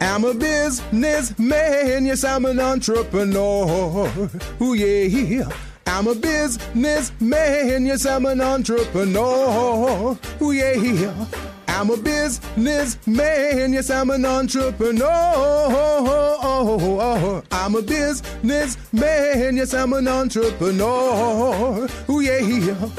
I'm a businessman, yes, I'm an entrepreneur. Ooh, yeah. I'm a businessman, yes, I'm an entrepreneur. Ooh, yeah. I'm a businessman, yes, I'm an entrepreneur. I'm a businessman, yes, I'm an entrepreneur. Ooh, yeah.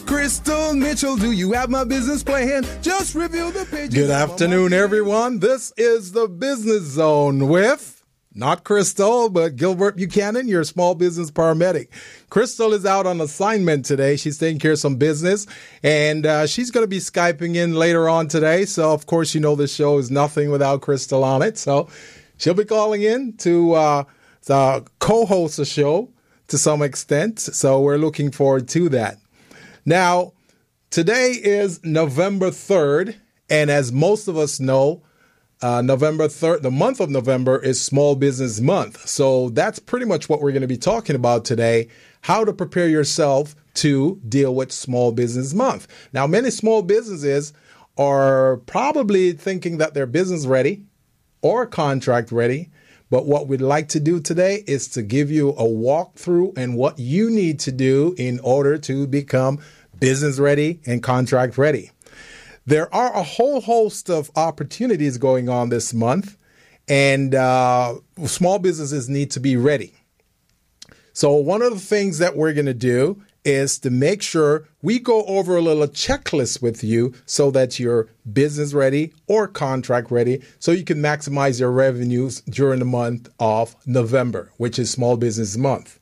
Crystal Mitchell, do you have my business plan? Just review the pages. Good afternoon, everyone. This is the Business Zone with, not Crystal, but Gilbert Buchanan, your small business paramedic. Crystal is out on assignment today. She's taking care of some business, and she's going to be Skyping in later on today. So, of course, you know the show is nothing without Crystal on it. So she'll be calling in to co-host the show to some extent. So we're looking forward to that. Now, today is November 3rd, and as most of us know, November 3rd, the month of November is Small Business Month. So that's pretty much what we're going to be talking about today, how to prepare yourself to deal with Small Business Month. Now, many small businesses are probably thinking that they're business ready or contract ready. But what we'd like to do today is to give you a walkthrough and what you need to do in order to become business ready and contract ready. There are a whole host of opportunities going on this month, and small businesses need to be ready. So one of the things that we're going to do is to make sure we go over a little checklist with you so that you're business ready or contract ready so you can maximize your revenues during the month of November, which is Small Business Month.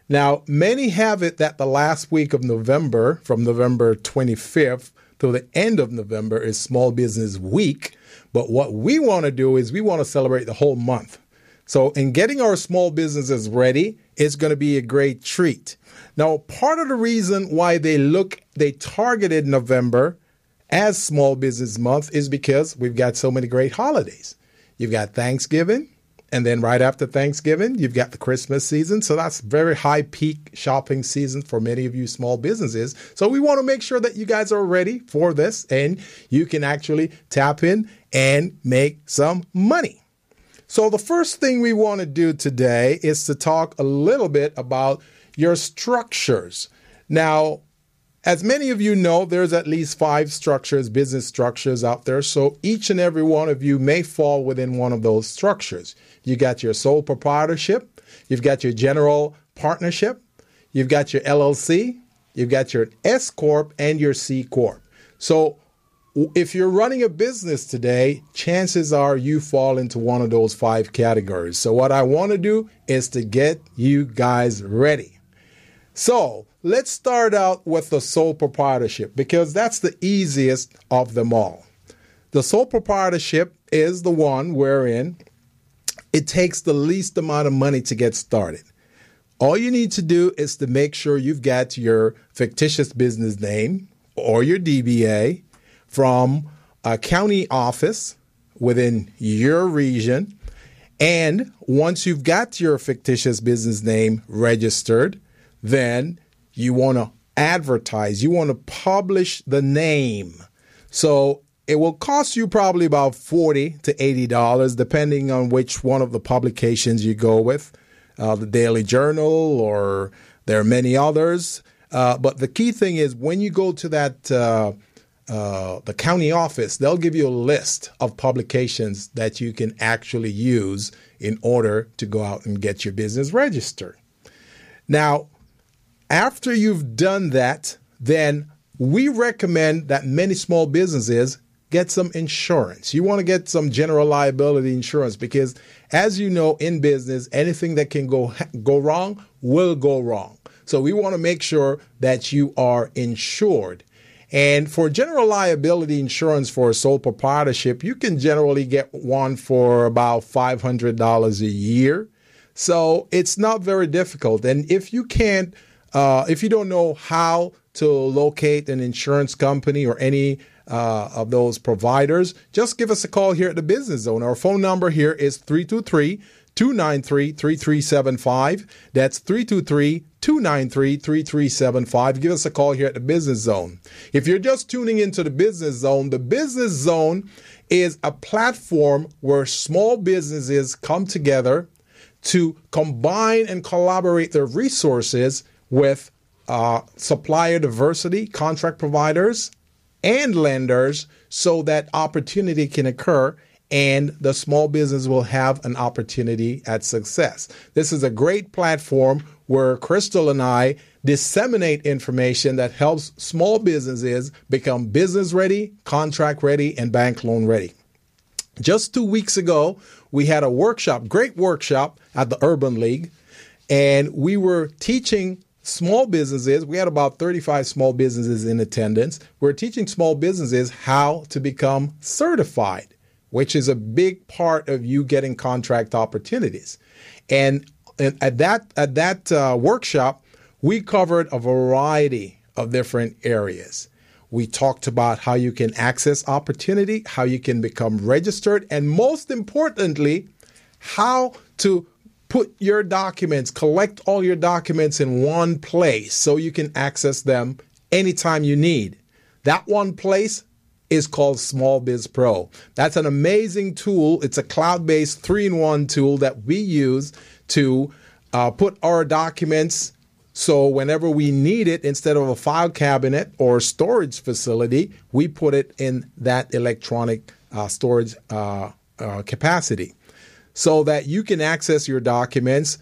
Now, many have it that the last week of November, from November 25th to the end of November, is Small Business Week. But what we want to do is we want to celebrate the whole month. So in getting our small businesses ready, it's going to be a great treat. Now, part of the reason why they targeted November as Small Business Month is because we've got so many great holidays. You've got Thanksgiving, and then right after Thanksgiving, you've got the Christmas season. So that's very high peak shopping season for many of you small businesses. So we want to make sure that you guys are ready for this and you can actually tap in and make some money. So the first thing we want to do today is to talk a little bit about your structures. Now, as many of you know, there's at least 5 structures, business structures out there. So each and every one of you may fall within one of those structures. You got your sole proprietorship, you've got your general partnership, you've got your LLC, you've got your S Corp and your C Corp. So if you're running a business today, chances are you fall into one of those 5 categories. So what I want to do is to get you guys ready. So let's start out with the sole proprietorship because that's the easiest of them all. The sole proprietorship is the one wherein it takes the least amount of money to get started. All you need to do is to make sure you've got your fictitious business name or your DBA from a county office within your region. And once you've got your fictitious business name registered, then you want to advertise. You want to publish the name. So it will cost you probably about $40 to $80, depending on which one of the publications you go with, the Daily Journal, or there are many others. But the key thing is when you go to that the county office, they'll give you a list of publications that you can actually use in order to go out and get your business registered. Now, after you've done that, then we recommend that many small businesses get some insurance. You want to get some general liability insurance because, as you know, in business, anything that can go wrong will go wrong. So we want to make sure that you are insured. And for general liability insurance for a sole proprietorship, you can generally get one for about $500 a year. So it's not very difficult. And if you can't, if you don't know how to locate an insurance company or any of those providers, just give us a call here at the Business Zone. Our phone number here is 323 323-293-3375. That's 323-293-3375. Give us a call here at the Business Zone. If you're just tuning into the Business Zone is a platform where small businesses come together to combine and collaborate their resources with supplier diversity, contract providers, and lenders so that opportunity can occur and the small business will have an opportunity at success. This is a great platform where Crystal and I disseminate information that helps small businesses become business ready, contract ready, and bank loan ready. Just 2 weeks ago, we had a workshop, great workshop at the Urban League, and we were teaching small businesses. We had about 35 small businesses in attendance. We're teaching small businesses how to become certified, which is a big part of you getting contract opportunities. And at that workshop, we covered a variety of different areas. We talked about how you can access opportunity, how you can become registered, and most importantly, how to put your documents, collect all your documents in one place so you can access them anytime you need. That one place is called Small Biz Pro. That's an amazing tool. It's a cloud-based 3-in-1 tool that we use to put our documents so whenever we need it, instead of a file cabinet or storage facility, we put it in that electronic storage capacity so that you can access your documents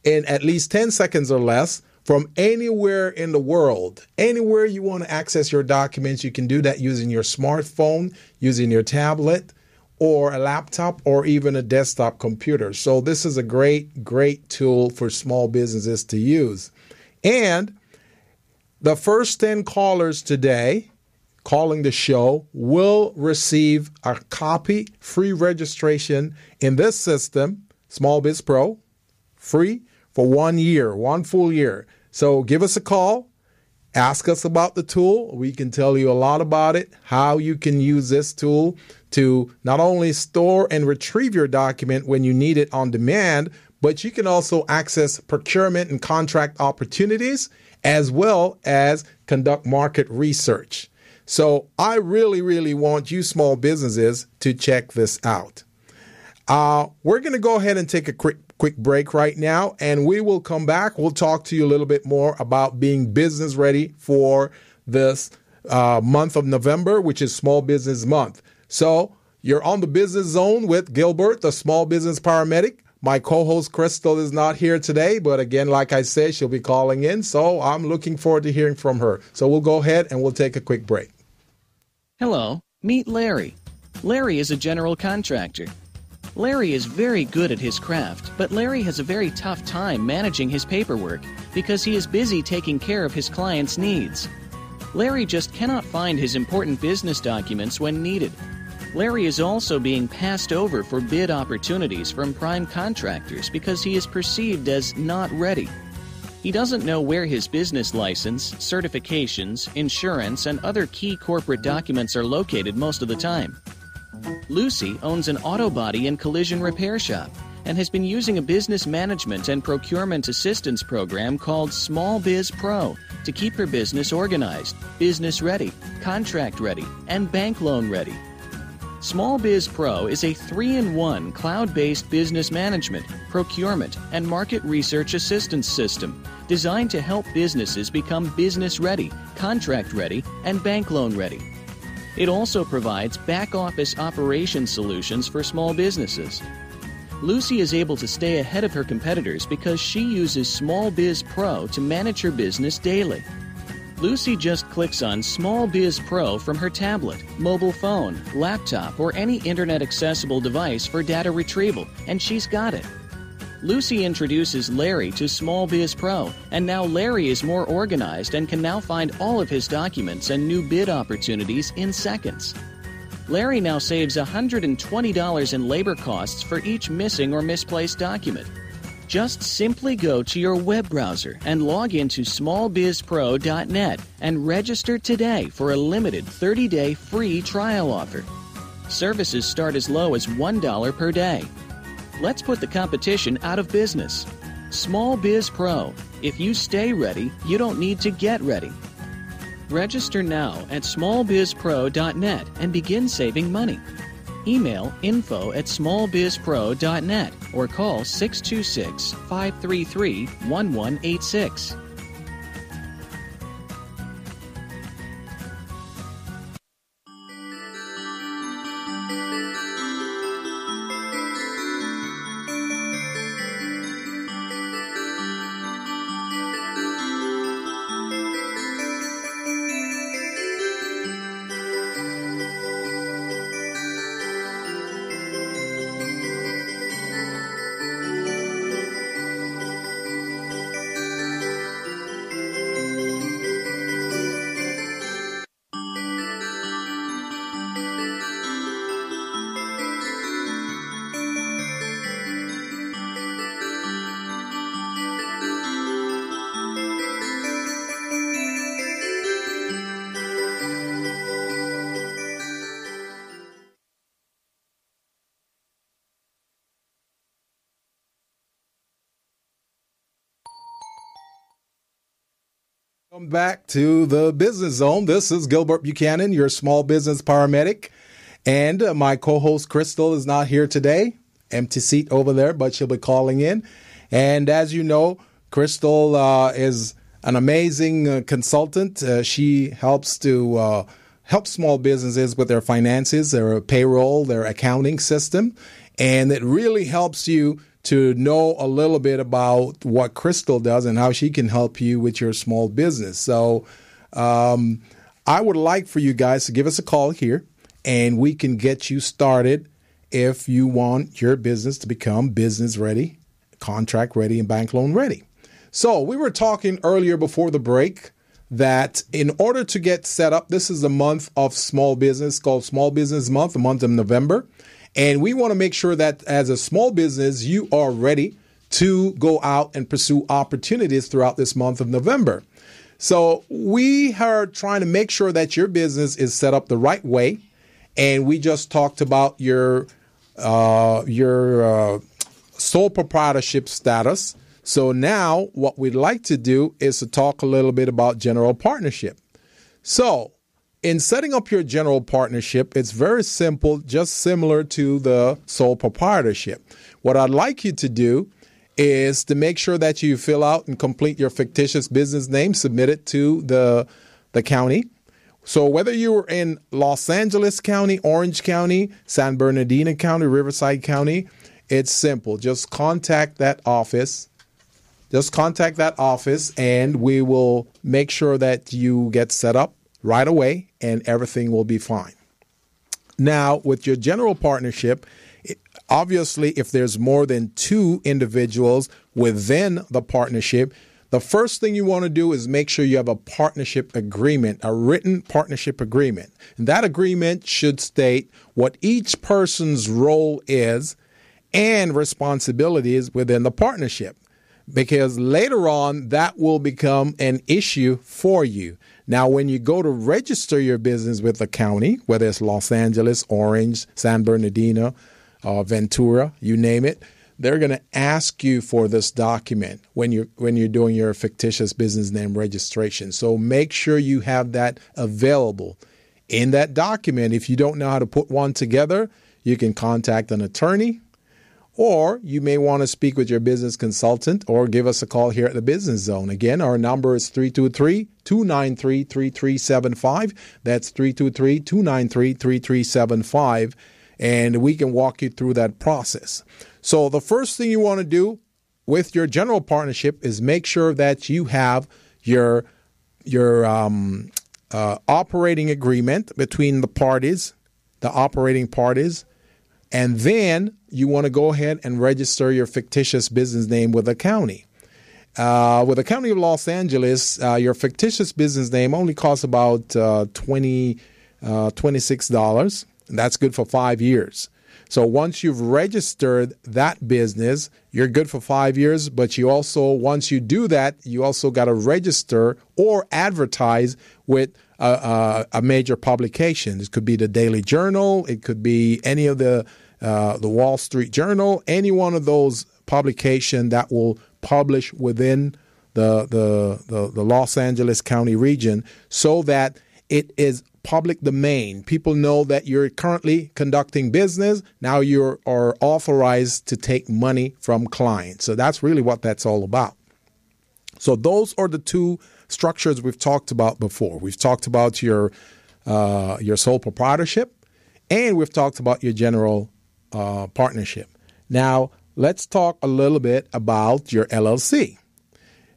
in at least 10 seconds or less from anywhere in the world. Anywhere you want to access your documents, you can do that using your smartphone, using your tablet, or a laptop, or even a desktop computer. So this is a great, great tool for small businesses to use. And the first 10 callers today calling the show will receive a copy, free registration in this system, Small Biz Pro, free for 1 year, 1 full year. So give us a call, ask us about the tool. We can tell you a lot about it, how you can use this tool to not only store and retrieve your document when you need it on demand, but you can also access procurement and contract opportunities as well as conduct market research. So I really, really want you small businesses to check this out. We're going to go ahead and take a quick break right now, and we will come back. We'll talk to you a little bit more about being business ready for this month of November, which is Small Business Month. So you're on the Business Zone with Gilbert, the small business paramedic. My co-host Crystal is not here today, but again, like I said, she'll be calling in, so I'm looking forward to hearing from her. So we'll go ahead and we'll take a quick break. Hello, meet Larry. Larry is a general contractor. Larry is very good at his craft, but Larry has a very tough time managing his paperwork because he is busy taking care of his clients' needs. Larry just cannot find his important business documents when needed. Larry is also being passed over for bid opportunities from prime contractors because he is perceived as not ready. He doesn't know where his business license, certifications, insurance, and other key corporate documents are located most of the time. Lucy owns an auto body and collision repair shop and has been using a business management and procurement assistance program called Small Biz Pro to keep her business organized, business ready, contract ready, and bank loan ready. Small Biz Pro is a 3-in-1 cloud-based business management, procurement, and market research assistance system designed to help businesses become business ready, contract ready, and bank loan ready. It also provides back-office operation solutions for small businesses. Lucy is able to stay ahead of her competitors because she uses Small Biz Pro to manage her business daily. Lucy just clicks on Small Biz Pro from her tablet, mobile phone, laptop, or any internet-accessible device for data retrieval, and she's got it. Lucy introduces Larry to Small Biz Pro, and now Larry is more organized and can now find all of his documents and new bid opportunities in seconds. Larry now saves $120 in labor costs for each missing or misplaced document. Just simply go to your web browser and log into smallbizpro.net and register today for a limited 30-day free trial offer. Services start as low as $1 per day. Let's put the competition out of business. Small Biz Pro. If you stay ready, you don't need to get ready. Register now at smallbizpro.net and begin saving money. Email info@smallbizpro.net or call 626-533-1186. Welcome back to the Business Zone. This is Gilbert Buchanan, your small business paramedic. And my co-host Crystal is not here today. Empty seat over there, but she'll be calling in. And as you know, Crystal is an amazing consultant. She helps to help small businesses with their finances, their payroll, their accounting system. And it really helps you to know a little bit about what Crystal does and how she can help you with your small business. So I would like for you guys to give us a call here, and we can get you started if you want your business to become business ready, contract ready, and bank loan ready. So we were talking earlier before the break that in order to get set up, this is the month of small business called Small Business Month, the month of November. And we want to make sure that as a small business, you are ready to go out and pursue opportunities throughout this month of November. So we are trying to make sure that your business is set up the right way. And we just talked about your sole proprietorship status. So now what we'd like to do is to talk a little bit about general partnership. So in setting up your general partnership, it's very simple, just similar to the sole proprietorship. What I'd like you to do is to make sure that you fill out and complete your fictitious business name, submit it to the county. So whether you're in Los Angeles County, Orange County, San Bernardino County, Riverside County, it's simple. Just contact that office. And we will make sure that you get set up right away, and everything will be fine. Now, with your general partnership, obviously, if there's more than two individuals within the partnership, the first thing you want to do is make sure you have a partnership agreement, a written partnership agreement. And that agreement should state what each person's role is and responsibilities within the partnership, because later on, that will become an issue for you. Now, when you go to register your business with the county, whether it's Los Angeles, Orange, San Bernardino, Ventura, you name it, they're going to ask you for this document when you're doing your fictitious business name registration. So make sure you have that available. In that document, if you don't know how to put one together, you can contact an attorney, or you may want to speak with your business consultant or give us a call here at the Business Zone. Again, our number is 323-293-3375. That's 323-293-3375. And we can walk you through that process. So the first thing you want to do with your general partnership is make sure that you have your operating agreement between the parties, the operating parties. And then you want to go ahead and register your fictitious business name with the county. With the County of Los Angeles, your fictitious business name only costs about $26. And that's good for 5 years. So once you've registered that business, you're good for 5 years. But you also, once you do that, you also got to register or advertise with a major publication. It could be the Daily Journal. It could be any of the the Wall Street Journal, any one of those publications that will publish within the Los Angeles County region, so that it is public domain. People know that you're currently conducting business. Now you are authorized to take money from clients. So that's really what that's all about. So those are the two structures we've talked about before. We've talked about your sole proprietorship, and we've talked about your general partnership. Now, let's talk a little bit about your LLC.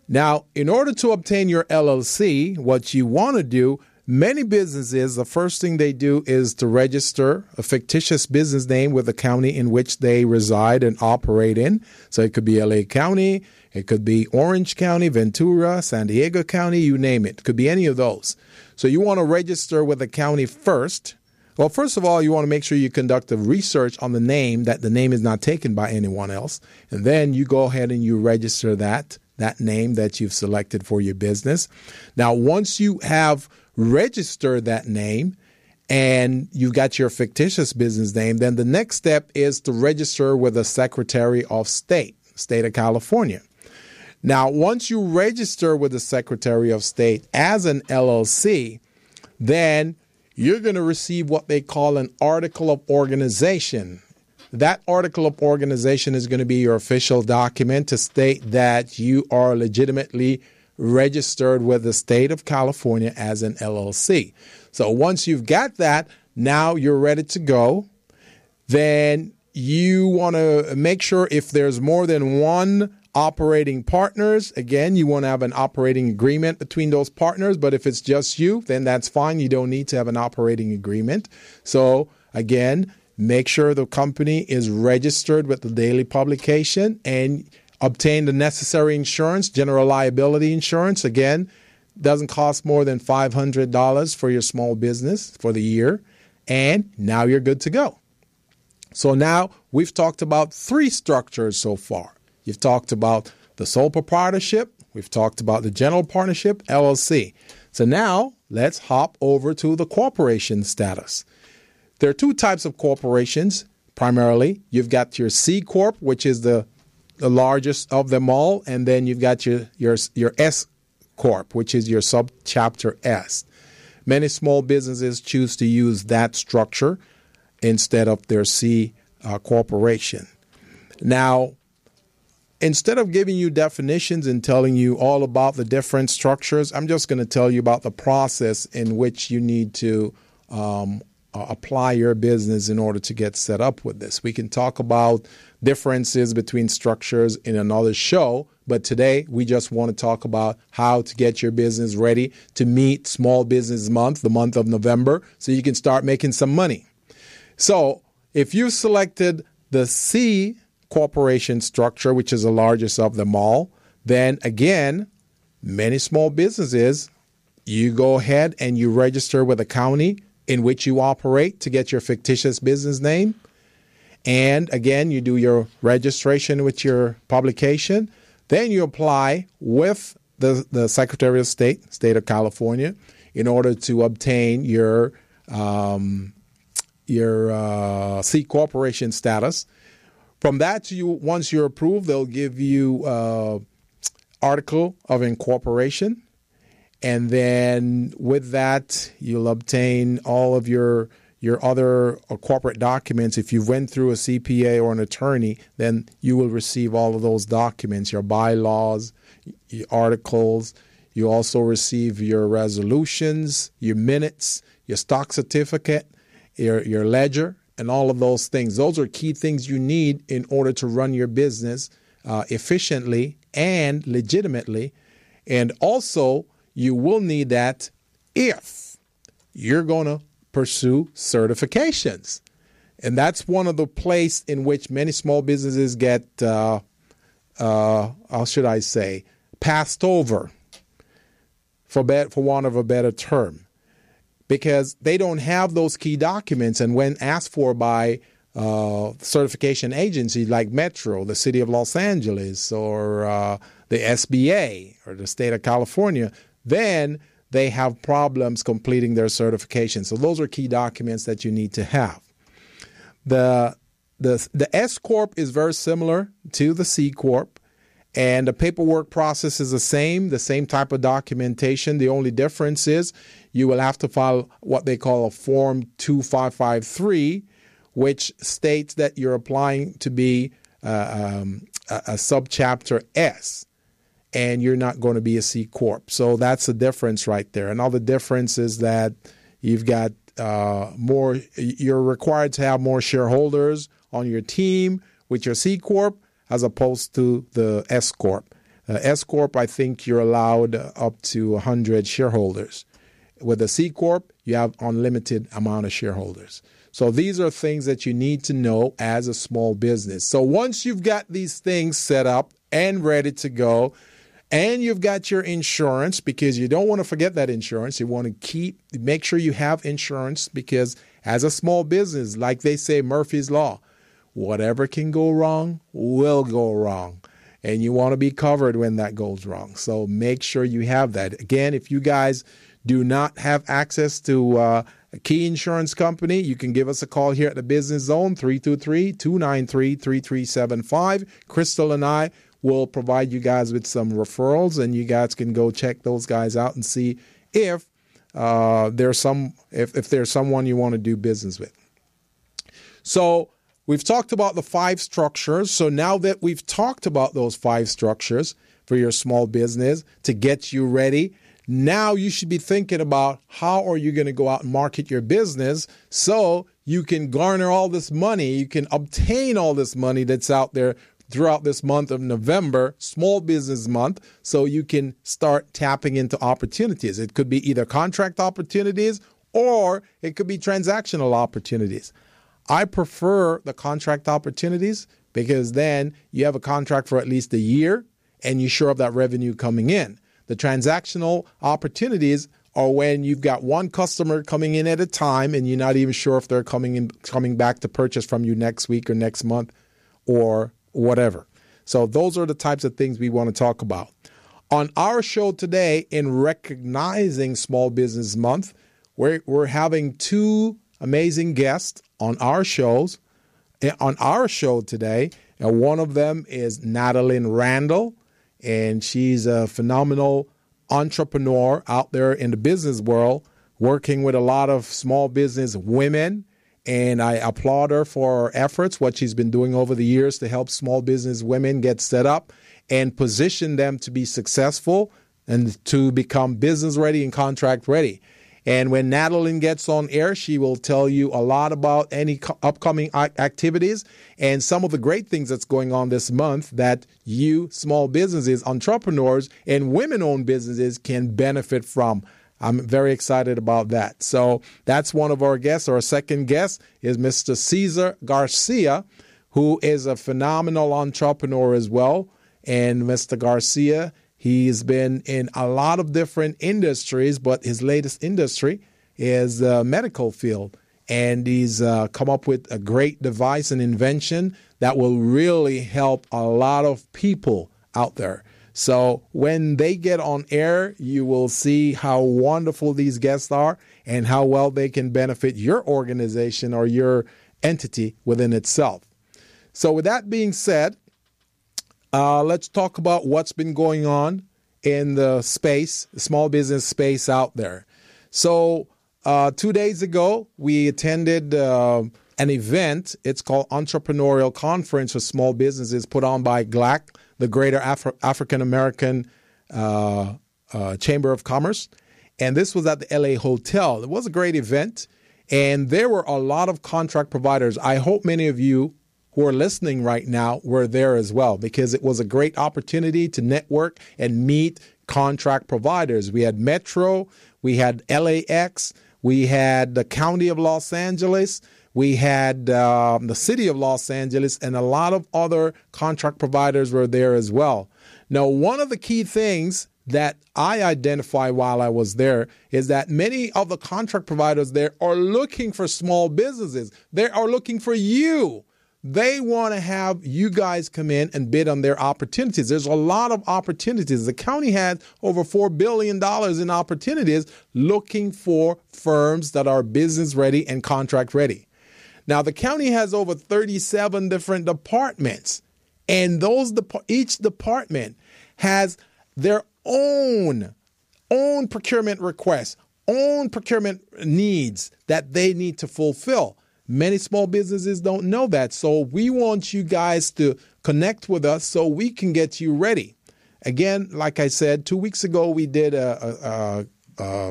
Now, in order to obtain your LLC, what you want to do, many businesses, the first thing they do is to register a fictitious business name with the county in which they reside and operate in. So it could be LA County, it could be Orange County, Ventura, San Diego County, you name it. It could be any of those. So you want to register with the county first. Well, first of all, you want to make sure you conduct a research on the name, that the name is not taken by anyone else. And then you go ahead and you register that name that you've selected for your business. Now, once you have registered that name and you've got your fictitious business name, then the next step is to register with the Secretary of State of California. Now, once you register with the Secretary of State as an LLC, then you're going to receive what they call an article of organization. That article of organization is going to be your official document to state that you are legitimately registered with the state of California as an LLC. So once you've got that, now you're ready to go. Then you want to make sure if there's more than one operating partners, again, you want to have an operating agreement between those partners. But if it's just you, then that's fine. You don't need to have an operating agreement. So again, make sure the company is registered with the daily publication and obtain the necessary insurance, general liability insurance. Again, doesn't cost more than $500 for your small business for the year. And now you're good to go. So now we've talked about three structures so far. You've talked about the sole proprietorship. We've talked about the general partnership, LLC. So now let's hop over to the corporation status. There are two types of corporations, primarily. You've got your C Corp, which is the largest of them all, and then you've got your S Corp, which is your subchapter S. Many small businesses choose to use that structure instead of their C corporation. Now, instead of giving you definitions and telling you all about the different structures, I'm just going to tell you about the process in which you need to apply your business in order to get set up with this. We can talk about differences between structures in another show, but today we just want to talk about how to get your business ready to meet Small Business Month, the month of November, so you can start making some money. So if you selected the C corporation structure, which is the largest of them all, then again, many small businesses, you go ahead and you register with the county in which you operate to get your fictitious business name. And again, you do your registration with your publication. Then you apply with the Secretary of State of California, in order to obtain your C corporation status. From that, once you're approved, they'll give you article of incorporation. And then with that, you'll obtain all of your other corporate documents. If you went through a CPA or an attorney, then you will receive all of those documents, your bylaws, your articles. You also receive your resolutions, your minutes, your stock certificate, your ledger, and all of those things. Those are key things you need in order to run your business efficiently and legitimately. And also, you will need that if you're going to pursue certifications. And that's one of the places in which many small businesses get, how should I say, passed over, for want of a better term, because they don't have those key documents. And when asked for by certification agencies like Metro, the City of Los Angeles, or the SBA, or the State of California, then they have problems completing their certification. So those are key documents that you need to have. The The S Corp is very similar to the C Corp, and the paperwork process is the same type of documentation. The only difference is you will have to file what they call a Form 2553, which states that you're applying to be a subchapter S, and you're not going to be a C Corp. So that's the difference right there. Another difference is that you've got you're required to have more shareholders on your team with your C Corp as opposed to the S Corp. S Corp, I think you're allowed up to 100 shareholders. With a C Corp, you have unlimited amount of shareholders. So these are things that you need to know as a small business. So once you've got these things set up and ready to go, and you've got your insurance, because you don't want to forget that insurance. You want to make sure you have insurance, because as a small business, like they say, Murphy's Law, whatever can go wrong will go wrong. And you want to be covered when that goes wrong. So make sure you have that. Again, if you guys do not have access to a key insurance company, you can give us a call here at the Business Zone, 323-293-3375. Crystal and I will provide you guys with some referrals, and you guys can go check those guys out and see if there's someone you want to do business with. So we've talked about the 5 structures. So now that we've talked about those 5 structures for your small business to get you ready, now you should be thinking about how are you going to go out and market your business so you can garner all this money, you can obtain all this money that's out there throughout this month of November, Small Business Month, so you can start tapping into opportunities. It could be either contract opportunities or it could be transactional opportunities. I prefer the contract opportunities because then you have a contract for at least a year and you shore up that revenue coming in. The transactional opportunities are when you've got one customer coming in at a time and you're not even sure if they're coming back to purchase from you next week or next month or whatever. So those are the types of things we want to talk about. On our show today, in recognizing Small Business Month, we're having 2 amazing guests on our show today. And one of them is Natalyn Randle, and she's a phenomenal entrepreneur out there in the business world, working with a lot of small business women. And I applaud her for her efforts, what she's been doing over the years to help small business women get set up and position them to be successful and to become business ready and contract ready. And when Natalyn gets on air, she will tell you a lot about any upcoming activities and some of the great things that's going on this month that you small businesses, entrepreneurs, and women-owned businesses can benefit from. I'm very excited about that. So that's one of our guests. Our second guest is Mr. Cesar Garcia, who is a phenomenal entrepreneur as well. And Mr. Garcia, he's been in a lot of different industries, but his latest industry is the medical field. And he's come up with a great device and invention that will really help a lot of people out there. So when they get on air, you will see how wonderful these guests are and how well they can benefit your organization or your entity within itself. So with that being said, let's talk about what's been going on in the space, small business space out there. So 2 days ago, we attended an event. It's called Entrepreneurial Conference for Small Businesses, put on by GLAC, the Greater African American Chamber of Commerce. And this was at the LA Hotel. It was a great event. And there were a lot of contract providers. I hope many of you who are listening right now were there as well, because it was a great opportunity to network and meet contract providers. We had Metro, we had LAX, we had the County of Los Angeles, we had the City of Los Angeles, and a lot of other contract providers were there as well. Now, one of the key things that I identified while I was there is that many of the contract providers there are looking for small businesses. They are looking for you. They want to have you guys come in and bid on their opportunities. There's a lot of opportunities. The county had over $4 billion in opportunities looking for firms that are business ready and contract ready. Now, the county has over 37 different departments, and each department has their own procurement requests, own procurement needs that they need to fulfill. Many small businesses don't know that, so we want you guys to connect with us so we can get you ready. Again, like I said, 2 weeks ago, we did a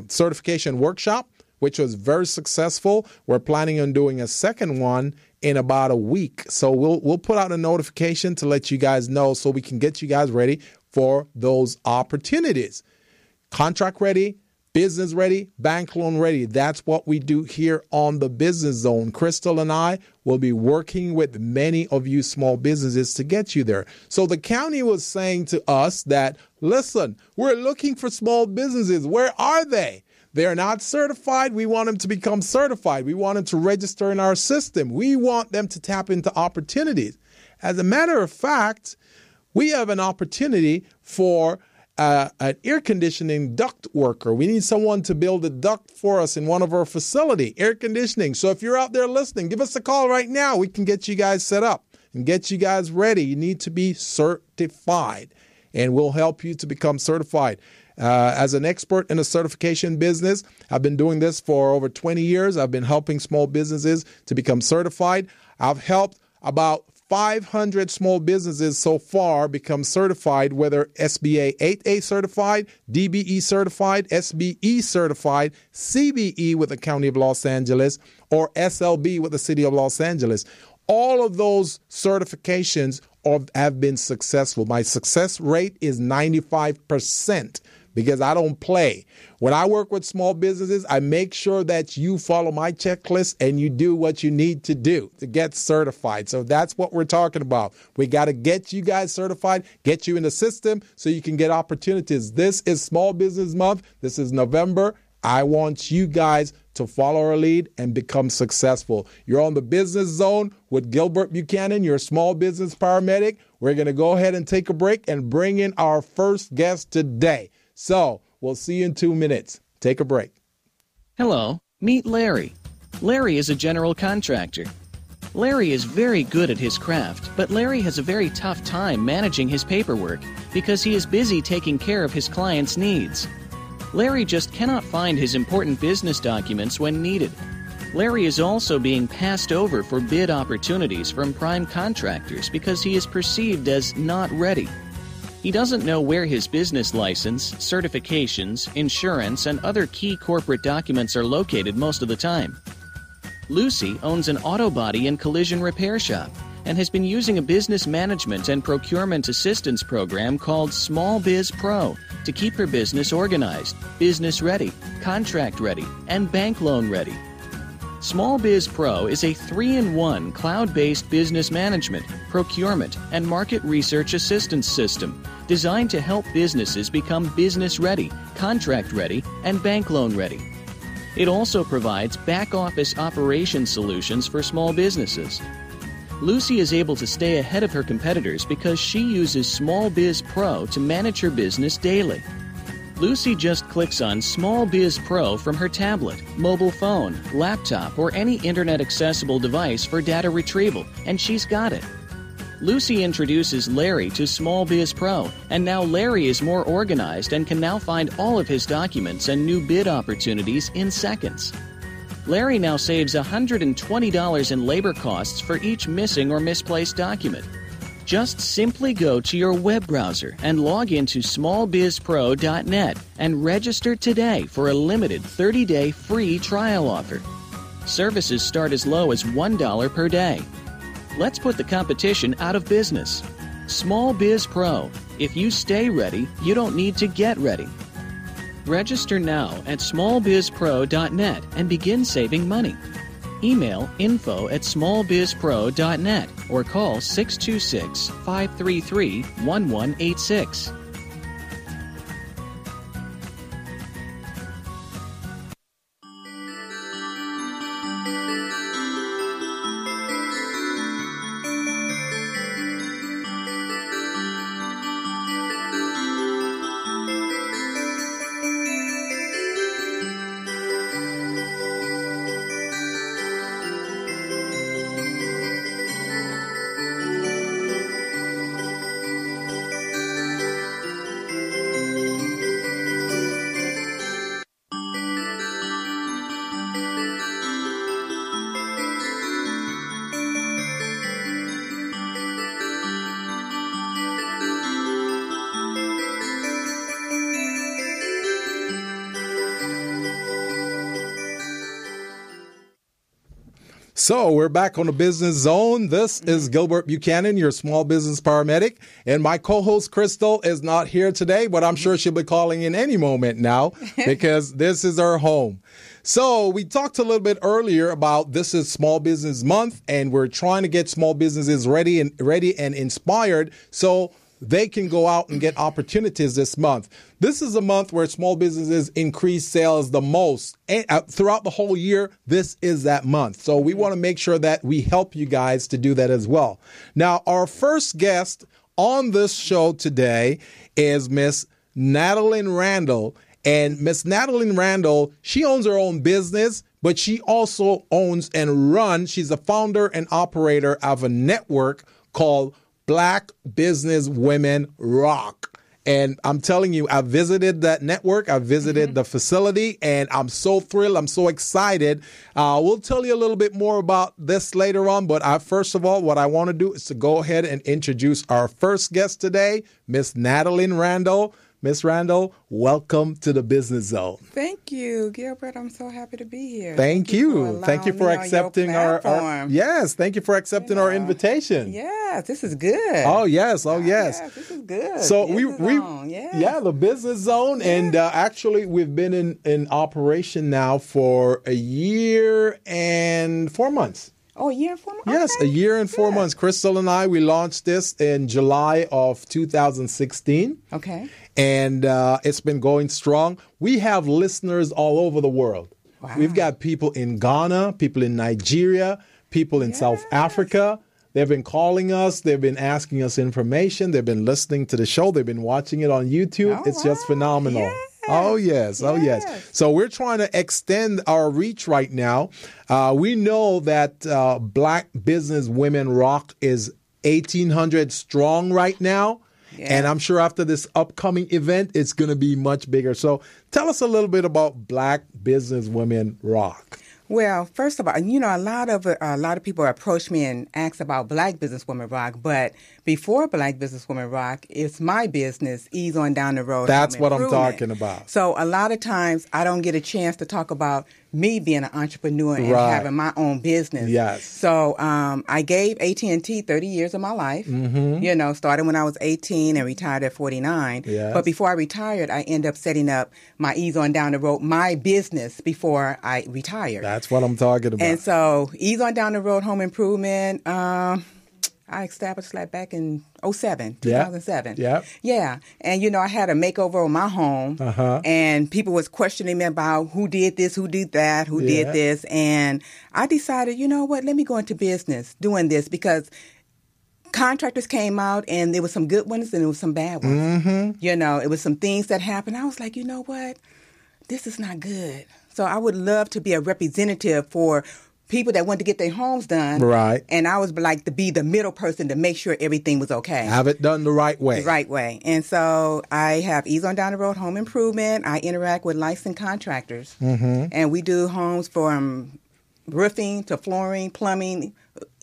certification workshop, which was very successful. We're planning on doing a second one in about a week. So we'll put out a notification to let you guys know so we can get you guys ready for those opportunities. Contract ready, business ready, bank loan ready. That's what we do here on the Business Zone. Crystal and I will be working with many of you small businesses to get you there. So the county was saying to us that, listen, we're looking for small businesses. Where are they? They're not certified. We want them to become certified. We want them to register in our system. We want them to tap into opportunities. As a matter of fact, we have an opportunity for an air conditioning duct worker. We need someone to build a duct for us in one of our facility, air conditioning. So if you're out there listening, give us a call right now. We can get you guys set up and get you guys ready. You need to be certified, and we'll help you to become certified. As an expert in the certification business, I've been doing this for over 20 years. I've been helping small businesses to become certified. I've helped about 500 small businesses so far become certified, whether SBA 8A certified, DBE certified, SBE certified, CBE with the County of Los Angeles, or SLB with the City of Los Angeles. All of those certifications have been successful. My success rate is 95%. Because I don't play. When I work with small businesses, I make sure that you follow my checklist and you do what you need to do to get certified. So that's what we're talking about. We got to get you guys certified, get you in the system so you can get opportunities. This is Small Business Month. This is November. I want you guys to follow our lead and become successful. You're on the Business Zone with Gilbert Buchanan, your small business paramedic. We're going to go ahead and take a break and bring in our first guest today. So we'll see you in 2 minutes. Take a break. Hello, meet Larry. Larry is a general contractor. Larry is very good at his craft, but Larry has a very tough time managing his paperwork because he is busy taking care of his clients' needs. Larry just cannot find his important business documents when needed. Larry is also being passed over for bid opportunities from prime contractors because he is perceived as not ready. He doesn't know where his business license, certifications, insurance, and other key corporate documents are located most of the time. Lucy owns an auto body and collision repair shop and has been using a business management and procurement assistance program called Small Biz Pro to keep her business organized, business ready, contract ready, and bank loan ready. Small Biz Pro is a 3-in-1 cloud-based business management, procurement, and market research assistance system designed to help businesses become business ready, contract ready, and bank loan ready. It also provides back-office operation solutions for small businesses. Lucy is able to stay ahead of her competitors because she uses Small Biz Pro to manage her business daily. Lucy just clicks on Small Biz Pro from her tablet, mobile phone, laptop, or any internet-accessible device for data retrieval, and she's got it. Lucy introduces Larry to Small Biz Pro, and now Larry is more organized and can now find all of his documents and new bid opportunities in seconds. Larry now saves $120 in labor costs for each missing or misplaced document. Just simply go to your web browser and log into smallbizpro.net and register today for a limited 30-day free trial offer. Services start as low as $1 per day. Let's put the competition out of business. Small Biz Pro. If you stay ready, you don't need to get ready. Register now at smallbizpro.net and begin saving money. Email info@smallbizpro.net or call 626-533-1186. So we're back on the Business Zone. This is Gilbert Buchanan, your small business paramedic. And my co-host, Crystal, is not here today, but I'm sure she'll be calling in any moment now because this is her home. So we talked a little bit earlier about this is Small Business Month, and we're trying to get small businesses ready and inspired so they can go out and get opportunities this month. This is a month where small businesses increase sales the most. And throughout the whole year, this is that month. So we want to make sure that we help you guys to do that as well. Now, our first guest on this show today is Miss Natalyn Randle. And Miss Natalyn Randle, she owns her own business, but she also owns and runs. She's a founder and operator of a network called Black Business Women Rock. And I'm telling you, I visited that network. I visited the facility, and I'm so thrilled. I'm so excited. We'll tell you a little bit more about this later on. But first of all, what I want to do is to go ahead and introduce our first guest today, Miss Natalyn Randle. Miss Randle, welcome to the Business Zone. Thank you, Gilbert. I'm so happy to be here. Thank you. Thank you for accepting our yes. Thank you for accepting our invitation. Yes, this is good. Oh yes. Oh yes. Yes, this is good. So the Business Zone, and actually we've been in operation now for a year and 4 months. Oh, a year and 4 months? Yes, okay. A year and 4 months. Crystal and I, we launched this in July of 2016. Okay. And it's been going strong. We have listeners all over the world. Wow. We've got people in Ghana, people in Nigeria, people in South Africa. They've been calling us. They've been asking us information. They've been listening to the show. They've been watching it on YouTube. It's just phenomenal. Yes. Oh, yes. Oh, yes. So we're trying to extend our reach right now. We know that Black Business Women Rock is 1,800 strong right now. Yeah. And I'm sure after this upcoming event, it's going to be much bigger. So tell us a little bit about Black Business Women Rock. Well, first of all, a lot of people approach me and ask about Black Business Women Rock, but before Black Business Women Rock, it's my business, Ease On Down the Road. That's what I'm talking about. So a lot of times I don't get a chance to talk about me being an entrepreneur and having my own business. Yes. So I gave AT&T 30 years of my life, started when I was 18 and retired at 49. Yes. But before I retired, I ended up setting up my Ease On Down the Road, my business, before I retired. That's what I'm talking about. And so Ease On Down the Road Home Improvement, I established that back in 2007. Yeah. Yeah. And, I had a makeover on my home, and people was questioning me about who did this, who did that, who did this. And I decided, you know what, let me go into business doing this because contractors came out and there was some good ones and there was some bad ones. It was some things that happened. I was like, you know what, this is not good. So I would love to be a representative for people that want to get their homes done. Right. And I was like to be the middle person to make sure everything was okay. Have it done the right way. The right way. And so I have Ease On Down the Road Home Improvement. I interact with licensed contractors. And we do homes from roofing to flooring, plumbing,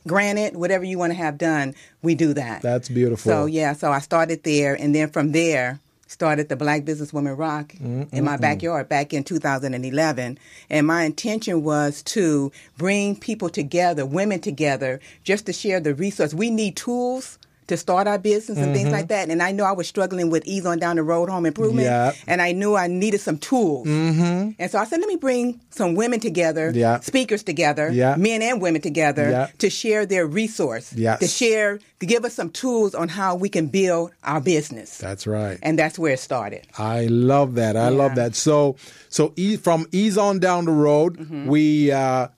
granite, whatever you want to have done, we do that. That's beautiful. So I started there. And then from there, started the Black Business Women Rock in my backyard back in 2011. And my intention was to bring people together, women together, just to share the resource. We need tools to start our business and things like that. And I know I was struggling with Ease On Down the Road Home Improvement. Yeah. And I knew I needed some tools. And so I said, let me bring some women together, speakers together, men and women together, to share their resource, to give us some tools on how we can build our business. That's right. And that's where it started. I love that. I love that. So from Ease On Down the Road, we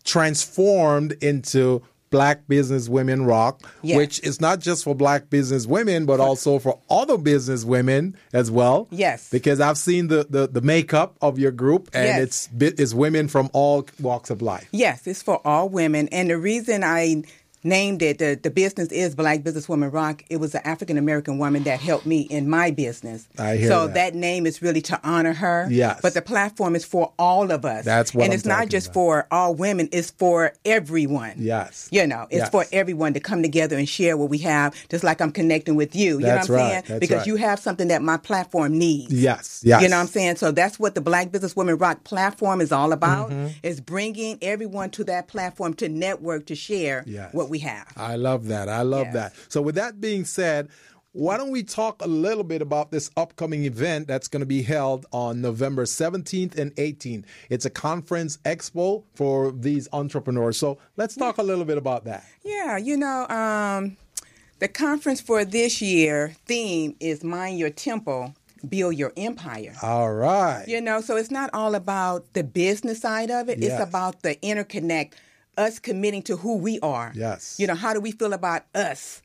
transformed into Black Business Women Rock, which is not just for Black business women, but also for other business women as well. Yes. Because I've seen the makeup of your group, and it's women from all walks of life. Yes, it's for all women. And the reason I named it. The business is Black Businesswoman Rock. It was an African-American woman that helped me in my business. I hear so that. that name is really to honor her. Yes. But the platform is for all of us. That's what And I'm it's not talking just about. for all women. It's for everyone. Yes. It's Yes. for everyone to come together and share what we have, just like I'm connecting with you. You That's know what I'm right. saying? That's Because right. you have something that my platform needs. Yes. Yes. You know what I'm saying? So that's what the Black Businesswoman Rock platform is all about, Mm-hmm. is bringing everyone to that platform to network, to share Yes. what we have. I love that. I love Yes. that. So with that being said, why don't we talk a little bit about this upcoming event that's going to be held on November 17th and 18th. It's a conference expo for these entrepreneurs. So let's talk a little bit about that. Yeah, the conference for this year theme is Mind Your Temple, Build Your Empire. All right. So it's not all about the business side of it. Yes. It's about the interconnect, us committing to who we are. Yes. How do we feel about us?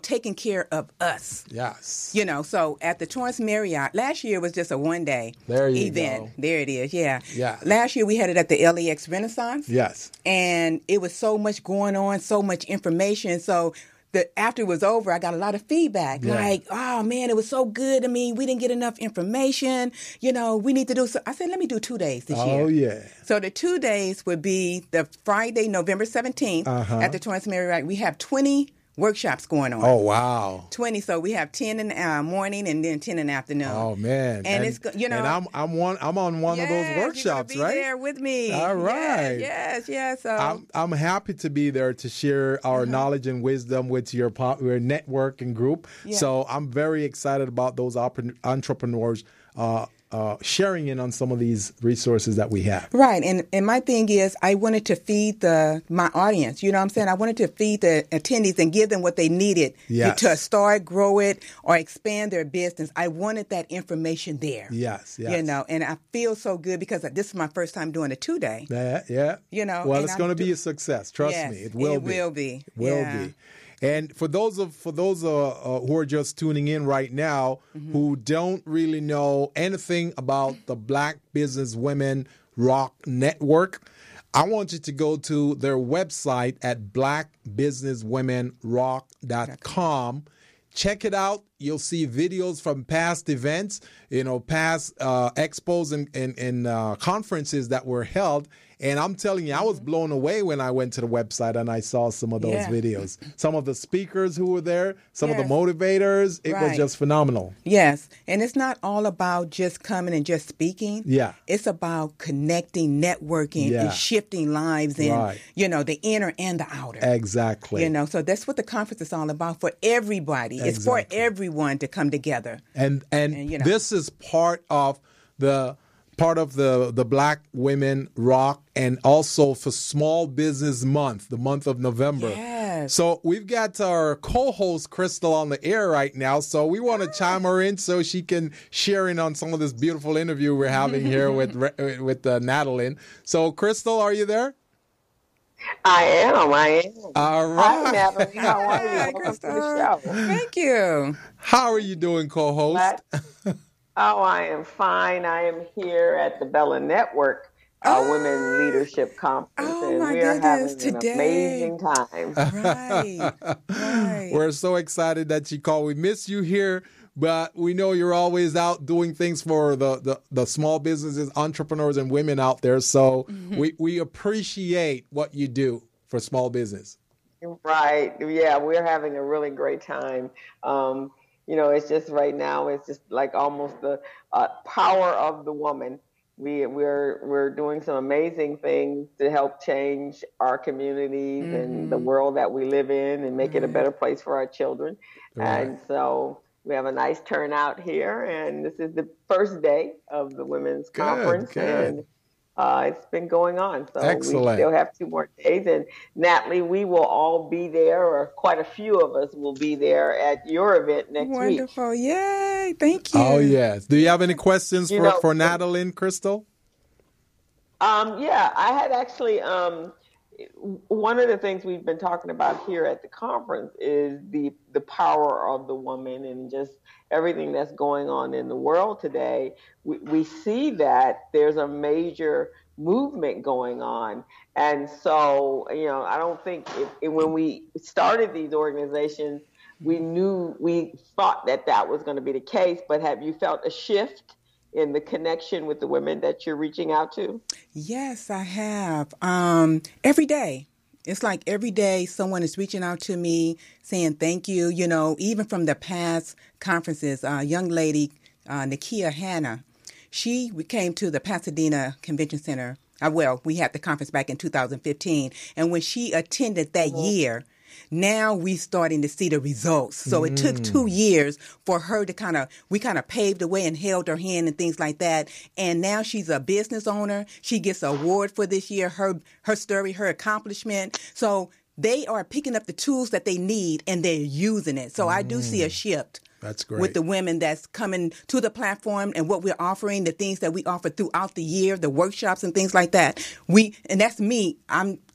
Taking care of us. Yes. So at the Torrance Marriott, last year was just a one-day There you event. go. There it is, yeah. Yeah. Last year we had it at the LAX Renaissance. Yes. And it was so much going on, so much information. So after it was over, I got a lot of feedback. Yeah. Like, oh, man, it was so good. I mean, we didn't get enough information. We need to do so. I said, let me do 2 days this year. Oh, yeah. So the 2 days would be the Friday, November 17th at the Torrance Marriott. We have 20 workshops going on. Oh, wow. 20. So we have 10 in the morning and then 10 in the afternoon. Oh, man. And it's, And I'm on one of those workshops, you're right? Be there with me. All right. Yes. So I'm happy to be there to share our knowledge and wisdom with your network and group. Yeah. So I'm very excited about those entrepreneurs sharing in on some of these resources that we have. Right. And my thing is, I wanted to feed my audience. You know what I'm saying? I wanted to feed the attendees and give them what they needed to start, grow it, or expand their business. I wanted that information there. Yes. And I feel so good because this is my first time doing a 2-day. Yeah. Well, it's going to be a success. Trust me. It will be. It will be. And for those who are just tuning in right now, who don't really know anything about the Black Business Women Rock Network, I want you to go to their website at blackbusinesswomenrock.com. Check it out. You'll see videos from past events, past expos and conferences that were held. And I'm telling you, I was blown away when I went to the website and I saw some of those videos. Some of the speakers who were there, some of the motivators. It was just phenomenal. Yes. And it's not all about just coming and just speaking. Yeah. It's about connecting, networking, and shifting lives in, the inner and the outer. Exactly. So that's what the conference is all about for everybody. Exactly. It's for everyone to come together. And this is part of the Black Women Rock, and also for Small Business Month, the month of November. Yes. So we've got our co-host Crystal on the air right now, so we want to chime her in so she can share in on some of this beautiful interview we're having here with Natalyn. So Crystal, are you there? I am. All right. Hi, Natalyn. How are you? Welcome to the show. Thank you. How are you doing, co-host? I am fine. I am here at the Bella Network Women Leadership Conference, and we are having an amazing time. Right. We're so excited that you called. We miss you here, but we know you're always out doing things for the small businesses, entrepreneurs, and women out there. So we appreciate what you do for small business. Right. Yeah, we're having a really great time. It's just right now, it's just like almost the power of the woman. We're doing some amazing things to help change our communities and the world that we live in and make it a better place for our children. Right. And so we have a nice turnout here, and this is the first day of the Women's Conference. Good. And it's been going on. So Excellent. We still have 2 more days. And Natalie, we will all be there, or quite a few of us will be there at your event next week. Wonderful. Yay. Thank you. Oh, yes. Do you have any questions for Natalyn, Crystal? Yeah, I had actually, one of the things we've been talking about here at the conference is the power of the woman and just everything that's going on in the world today. We see that there's a major movement going on. And so, I don't think when we started these organizations, we thought that was going to be the case, but have you felt a shift in the connection with the women that you're reaching out to? Yes, I have. Every day. It's like every day someone is reaching out to me saying thank you. Even from the past conferences, a young lady, Nakia Hanna, she came to the Pasadena Convention Center. We had the conference back in 2015. And when she attended that year, now we're starting to see the results. So it took 2 years for her to we paved the way and held her hand and things like that. And now she's a business owner. She gets an award for this year, her story, her accomplishment. So they are picking up the tools that they need and they're using it. So I do see a shift. That's great. With the women that's coming to the platform and what we're offering, the things that we offer throughout the year, the workshops and things like that. And that's me.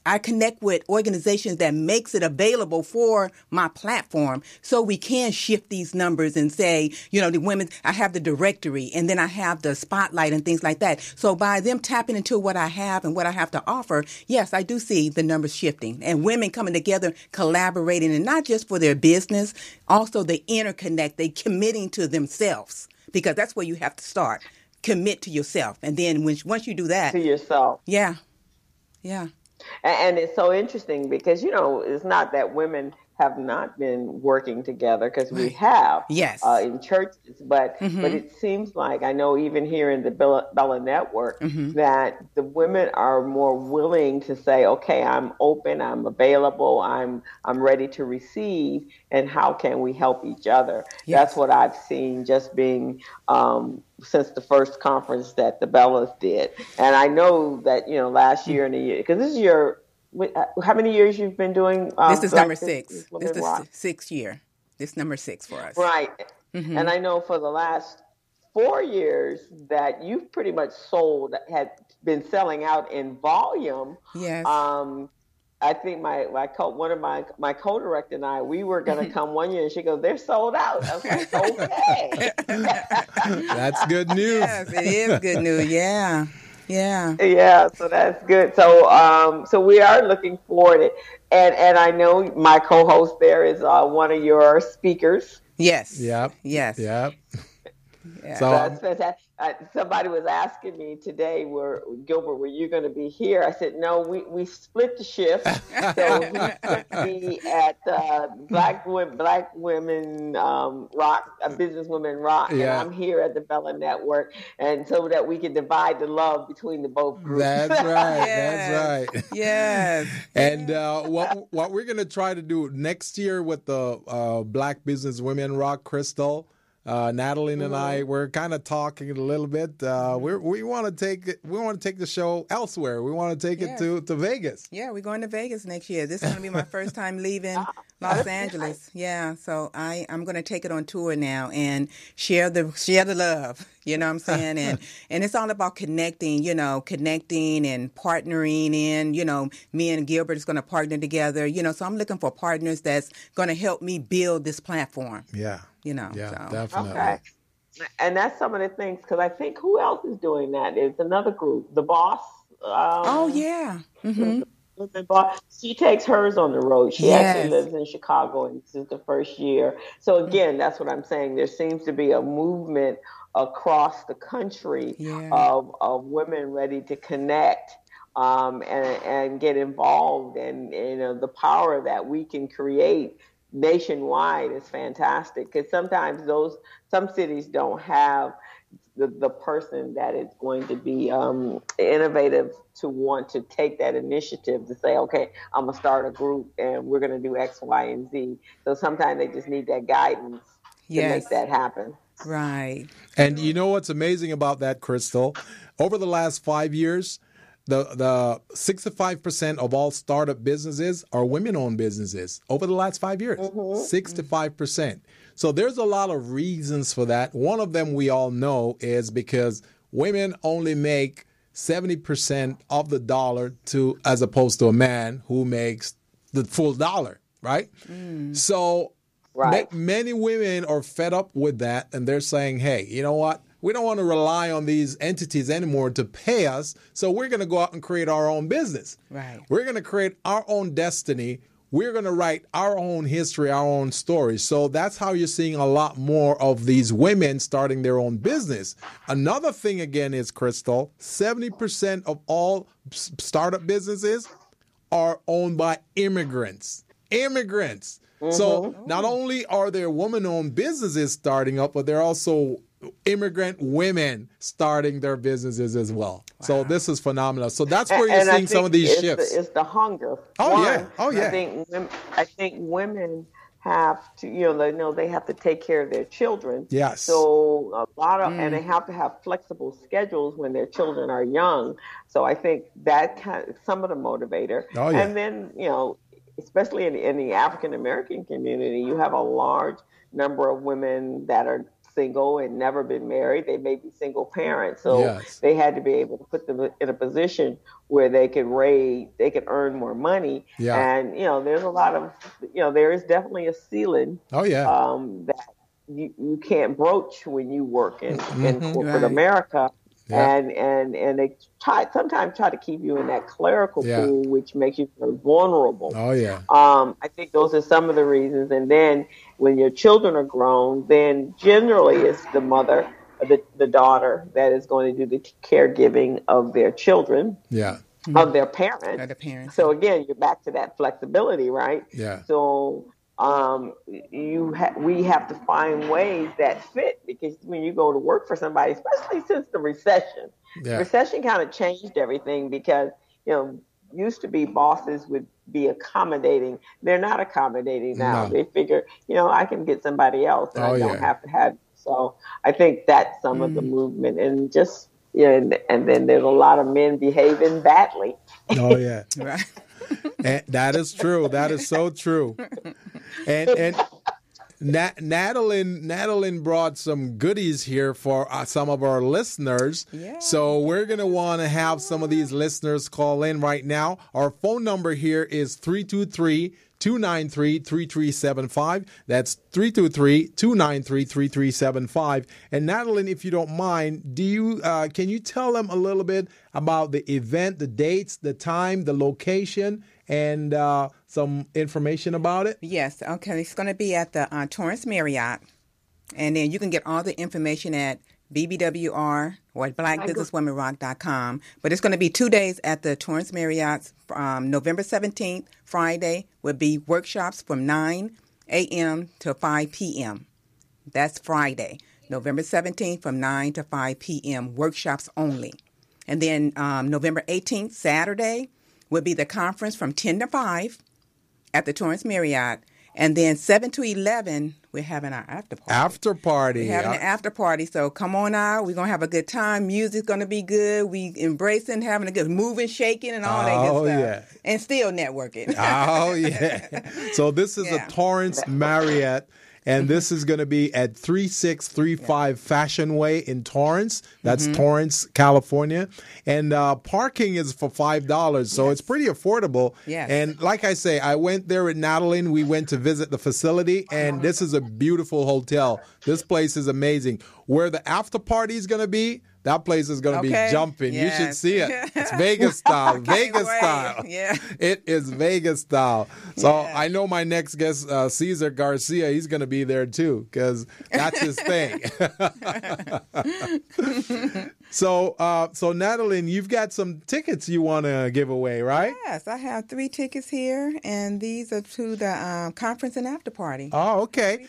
I connect with organizations that makes it available for my platform so we can shift these numbers and say, the women, I have the directory and then I have the spotlight and things like that. So by them tapping into what I have and what I have to offer, yes, I do see the numbers shifting and women coming together, collaborating, and not just for their business, also the interconnect, they committing to themselves, because that's where you have to start. Commit to yourself. And then once you do that. To yourself. Yeah. And it's so interesting because, it's not that women have not been working together, because we have in churches, but it seems like, I know even here in the Bella Network, that the women are more willing to say, okay, I'm open, I'm available, I'm ready to receive, and how can we help each other? Yes. That's what I've seen just being since the first conference that the Bellas did. And I know that, last year and a year, because this is how many years you've been doing? This is number 6. This is the 6th year. This is number 6 for us. Right. And I know for the last 4 years that you've pretty much had been selling out in volume. Yes. I think one of my co-director and I, we were going to come one year, and she goes, they're sold out. I was like, okay. That's good news. Yes, it is good news. Yeah. So that's good. So we are looking forward, and I know my co-host there is one of your speakers. Yes. Yep. Yes. Yep. Yeah. So that's fantastic. Somebody was asking me today, Gilbert, were you going to be here? I said, no, we split the shift. So he's going to be at Black Women Rock, Businesswomen Rock, and I'm here at the Bella Network, and so that we can divide the love between the both groups. That's right. That's right. Yes. And what we're going to try to do next year with the Black Businesswomen Rock, Crystal, Natalyn and I, we're kind of talking a little bit. We want to take the show elsewhere. We want to take it to Vegas. Yeah, we're going to Vegas next year. This is going to be my first time leaving Los Angeles. Yeah, so I'm going to take it on tour now and share the love. You know what I'm saying? And it's all about connecting and partnering in. Me and Gilbert is going to partner together. So I'm looking for partners that's going to help me build this platform. Yeah. Definitely. Okay. And that's some of the things, because I think who else is doing that? It's another group, The Boss. The Boss. She takes hers on the road. She actually lives in Chicago, and this is the first year. So again, that's what I'm saying. There seems to be a movement across the country of women ready to connect and get involved, and the power that we can create nationwide is fantastic, because sometimes some cities don't have the person that is going to be innovative to want to take that initiative to say, okay, I'm gonna start a group and we're gonna do X, Y, and Z. So sometimes they just need that guidance to make that happen. Right. And you know what's amazing about that, Crystal? Over the last 5 years, the 65% of all startup businesses are women-owned businesses over the last 5 years. 65%. So there's a lot of reasons for that. One of them we all know is because women only make 70% of the dollar as opposed to a man who makes the full dollar, right? So many women are fed up with that, and they're saying, hey, you know what? We don't want to rely on these entities anymore to pay us, so we're going to go out and create our own business. Right. We're going to create our own destiny. We're going to write our own history, our own story. So that's how you're seeing a lot more of these women starting their own business. Another thing, again, is, Crystal, 70% of all startup businesses are owned by immigrants. Immigrants. So not only are there woman-owned businesses starting up, but there are also immigrant women starting their businesses as well. Wow. So this is phenomenal. So that's where you're seeing some of these shifts. It's the hunger. Yeah. I think women have to, they have to take care of their children. Yes. So a lot of, and they have to have flexible schedules when their children are young. So I think that some of the motivator. Oh, yeah. And then, especially in the African American community, you have a large number of women that are single and never been married. They may be single parents. So they had to be able to put them in a position where they could earn more money. Yeah. And, there's a lot of, there is definitely a ceiling that you can't broach when you work in corporate America. Yeah. And they sometimes try to keep you in that clerical pool, which makes you very vulnerable. Oh, yeah. I think those are some of the reasons. And then when your children are grown, then generally it's the mother, the daughter that is going to do the caregiving of their children, of their parents. So again, you're back to that flexibility, right? Yeah. So we have to find ways that fit, because when you go to work for somebody, especially since the recession, kind of changed everything, because, used to be bosses would be accommodating. They're not accommodating now. No. They figure, I can get somebody else and I don't have to have. So I think that's some of the movement, and just, and then there's a lot of men behaving badly. Oh, yeah. Right. And that is true. That is so true. And Natalyn brought some goodies here for some of our listeners. Yeah. So we're going to want to have some of these listeners call in right now. Our phone number here is 323-293-3375. That's 323-293-3375. And Natalyn, if you don't mind, can you tell them a little bit about the event, the dates, the time, the location, and some information about it? Yes. Okay. It's going to be at the Torrance Marriott. And then you can get all the information at BBWR or at blackbusinesswomenrock.com. But it's going to be 2 days at the Torrance Marriott. November 17th, Friday, will be workshops from 9 a.m. to 5 p.m. That's Friday. November 17th from 9 to 5 p.m. Workshops only. And then November 18th, Saturday, will be the conference from 10 to 5 at the Torrance Marriott. And then 7 to 11, we're having our after party. After party. We're having an after party. So come on out. We're going to have a good time. Music's going to be good. We embracing having a good moving, shaking, and all that good stuff. Yeah. And still networking. Oh, yeah. So this is a Torrance Marriott. And this is going to be at 3635 Fashion Way in Torrance. That's Torrance, California. And parking is for $5, so it's pretty affordable. Yes. And like I say, I went there with Natalyn. We went to visit the facility, and this is a beautiful hotel. This place is amazing. Where the after party is going to be, that place is going to be jumping. Yes. You should see it. It's Vegas style. Vegas style. Yeah. It is Vegas style. So I know my next guest, Cesar Garcia, he's going to be there too, because that's his thing. So Natalyn, you've got some tickets you want to give away, right? Yes, I have 3 tickets here, and these are to the conference and after party. Oh, okay.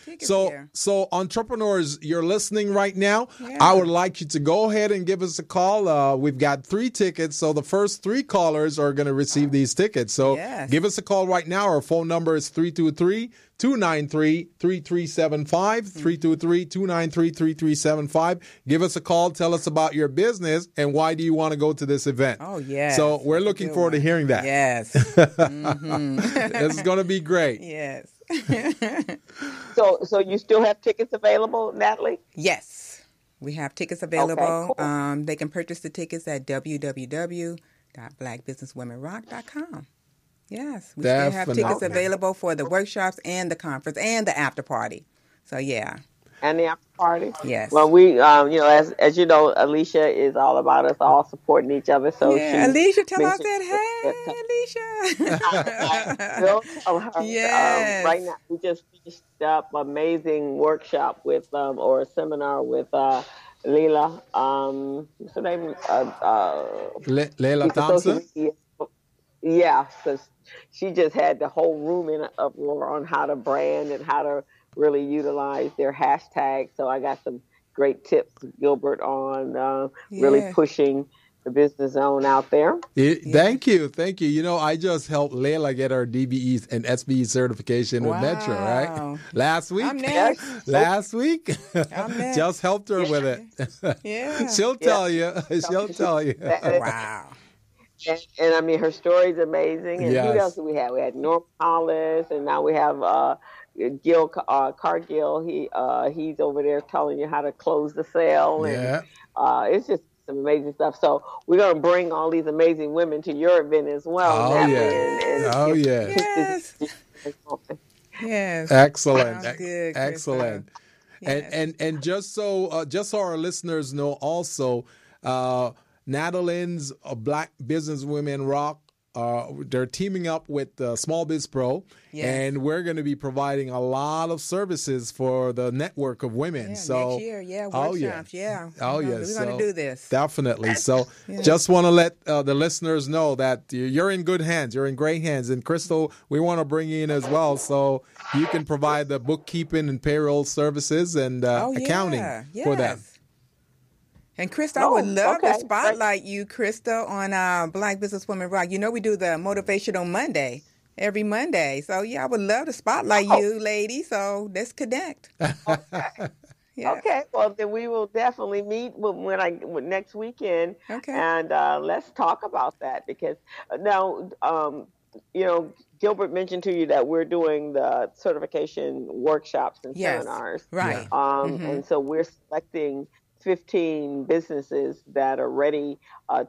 So entrepreneurs, you're listening right now. Yeah. I would like you to go ahead and give us a call. We've got 3 tickets, so the first 3 callers are going to receive these tickets. So give us a call right now. Our phone number is 323-293-3375, 323-293-3375. Give us a call. Tell us about your business and why do you want to go to this event. Oh, yes. So we're looking forward to hearing that. Yes. This is going to be great. Yes. So you still have tickets available, Natalie? Yes. We have tickets available. Okay, cool. They can purchase the tickets at www.blackbusinesswomenrock.com. Yes, we still have tickets available for the workshops and the conference and the after party. So, yeah. And the after party. Yes. Well, we, as you know, Alicia is all about us all supporting each other. So yeah, Alicia, tell us that. Hey, Alicia. We'll tell her. Yes. Right now, we just finished up an amazing workshop with, or a seminar with Leila. What's her name? Leila Thompson. Yeah, because she just had the whole room in an uproar on how to brand and how to really utilize their hashtag. So I got some great tips, Gilbert, on really pushing the business zone out there. Thank you. You know, I just helped Layla get her DBE and SBE certification with Metro, right? Last week. I'm next. Last week. I'm next. Just helped her with it. Yeah. She'll tell you. She'll tell you. Wow. And I mean, her story's amazing. And who else do we have? We had Norm Hollis, and now we have Gil Cargill. He's over there telling you how to close the sale, and it's just some amazing stuff. So we're going to bring all these amazing women to your event as well. Yes. Excellent. Good, excellent. And just so our listeners know, also, Natalyn's Black Business Women Rock. They're teaming up with Small Biz Pro, and we're going to be providing a lot of services for the network of women. So next year, workshops, we're going to do this. Definitely. So just want to let the listeners know that you're in good hands. You're in great hands. And Crystal, we want to bring you in as well, so you can provide the bookkeeping and payroll services and accounting for them. And Crystal, I would love to spotlight you, Crystal, on Black Business Women Rock. You know, we do the Motivational Monday every Monday. So, I would love to spotlight you, lady. So, let's connect. Okay. Well, then we will definitely meet next weekend. Okay. And let's talk about that, because now, Gilbert mentioned to you that we're doing the certification workshops and seminars. Right. And so we're selecting 15 businesses that are ready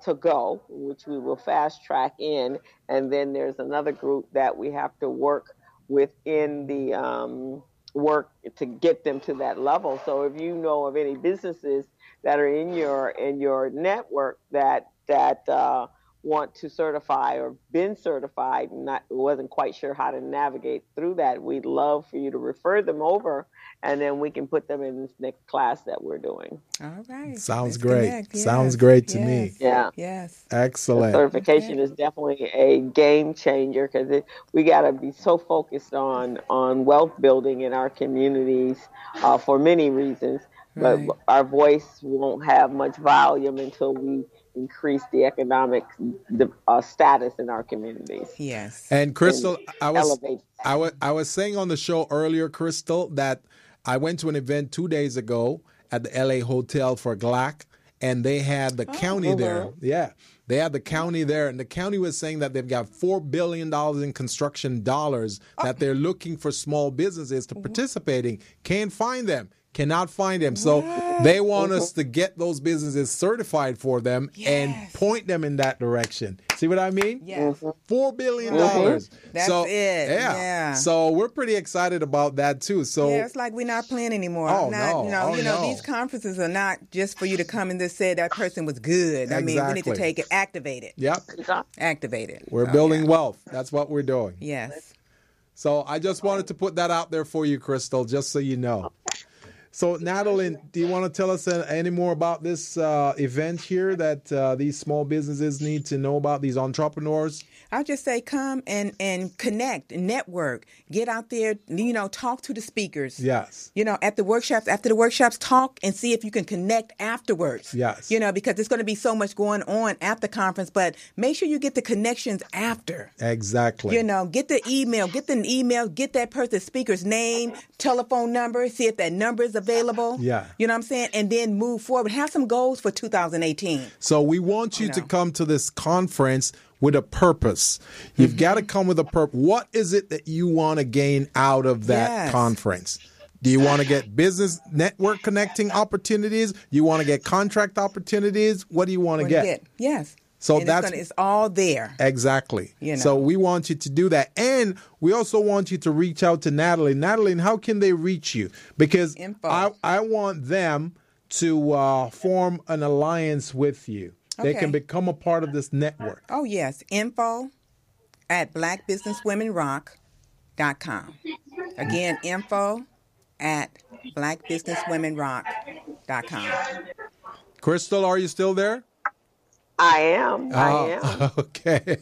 to go, which we will fast track in. And then there's another group that we have to work within the work to get them to that level. So if you know of any businesses that are in your network that want to certify or been certified and wasn't quite sure how to navigate through that, we'd love for you to refer them over, and then we can put them in this next class that we're doing. All right. Sounds great. Sounds great to me. Yeah. Yes. Excellent. The certification is definitely a game changer, because we got to be so focused on wealth building in our communities for many reasons. But our voice won't have much volume until we increase the economic status in our communities. Yes. And Crystal, I was saying on the show earlier, Crystal, that I went to an event 2 days ago at the LA Hotel for GLAC, and they had the county there. Yeah. They had the county there, and the county was saying that they've got $4 billion in construction dollars that they're looking for small businesses to participate in. Can't find them. Cannot find them. So they want us to get those businesses certified for them and point them in that direction. See what I mean? Yes. $4 billion. That's so, it. Yeah. So we're pretty excited about that too. So it's like we're not playing anymore. These conferences are not just for you to come and just say that person was good. I mean, we need to take it, activate it. Yep. Activate it. We're building wealth. That's what we're doing. Yes. So I just wanted to put that out there for you, Crystal, just so you know. So, Natalyn, do you want to tell us any more about this event here that these small businesses need to know about, these entrepreneurs? I'll just say come and connect, network, get out there, talk to the speakers. Yes. At the workshops, after the workshops, talk and see if you can connect afterwards. Yes. Because there's going to be so much going on at the conference, but make sure you get the connections after. Exactly. Get the email, get that person's speaker's name, telephone number, see if that number is available. Yeah. You know what I'm saying? And then move forward. Have some goals for 2018. So we want you to come to this conference with a purpose. You've got to come with a purpose. What is it that you want to gain out of that conference? Do you want to get business network connecting opportunities? You want to get contract opportunities? What do you want to get? Yes. So and it's all there. Exactly. So we want you to do that. And we also want you to reach out to Natalyn. Natalyn, how can they reach you? Because I want them to form an alliance with you. Okay. They can become a part of this network. Oh, yes. info@blackbusinesswomenrock.com. Again, info@blackbusinesswomenrock.com. Crystal, are you still there? I am. Okay.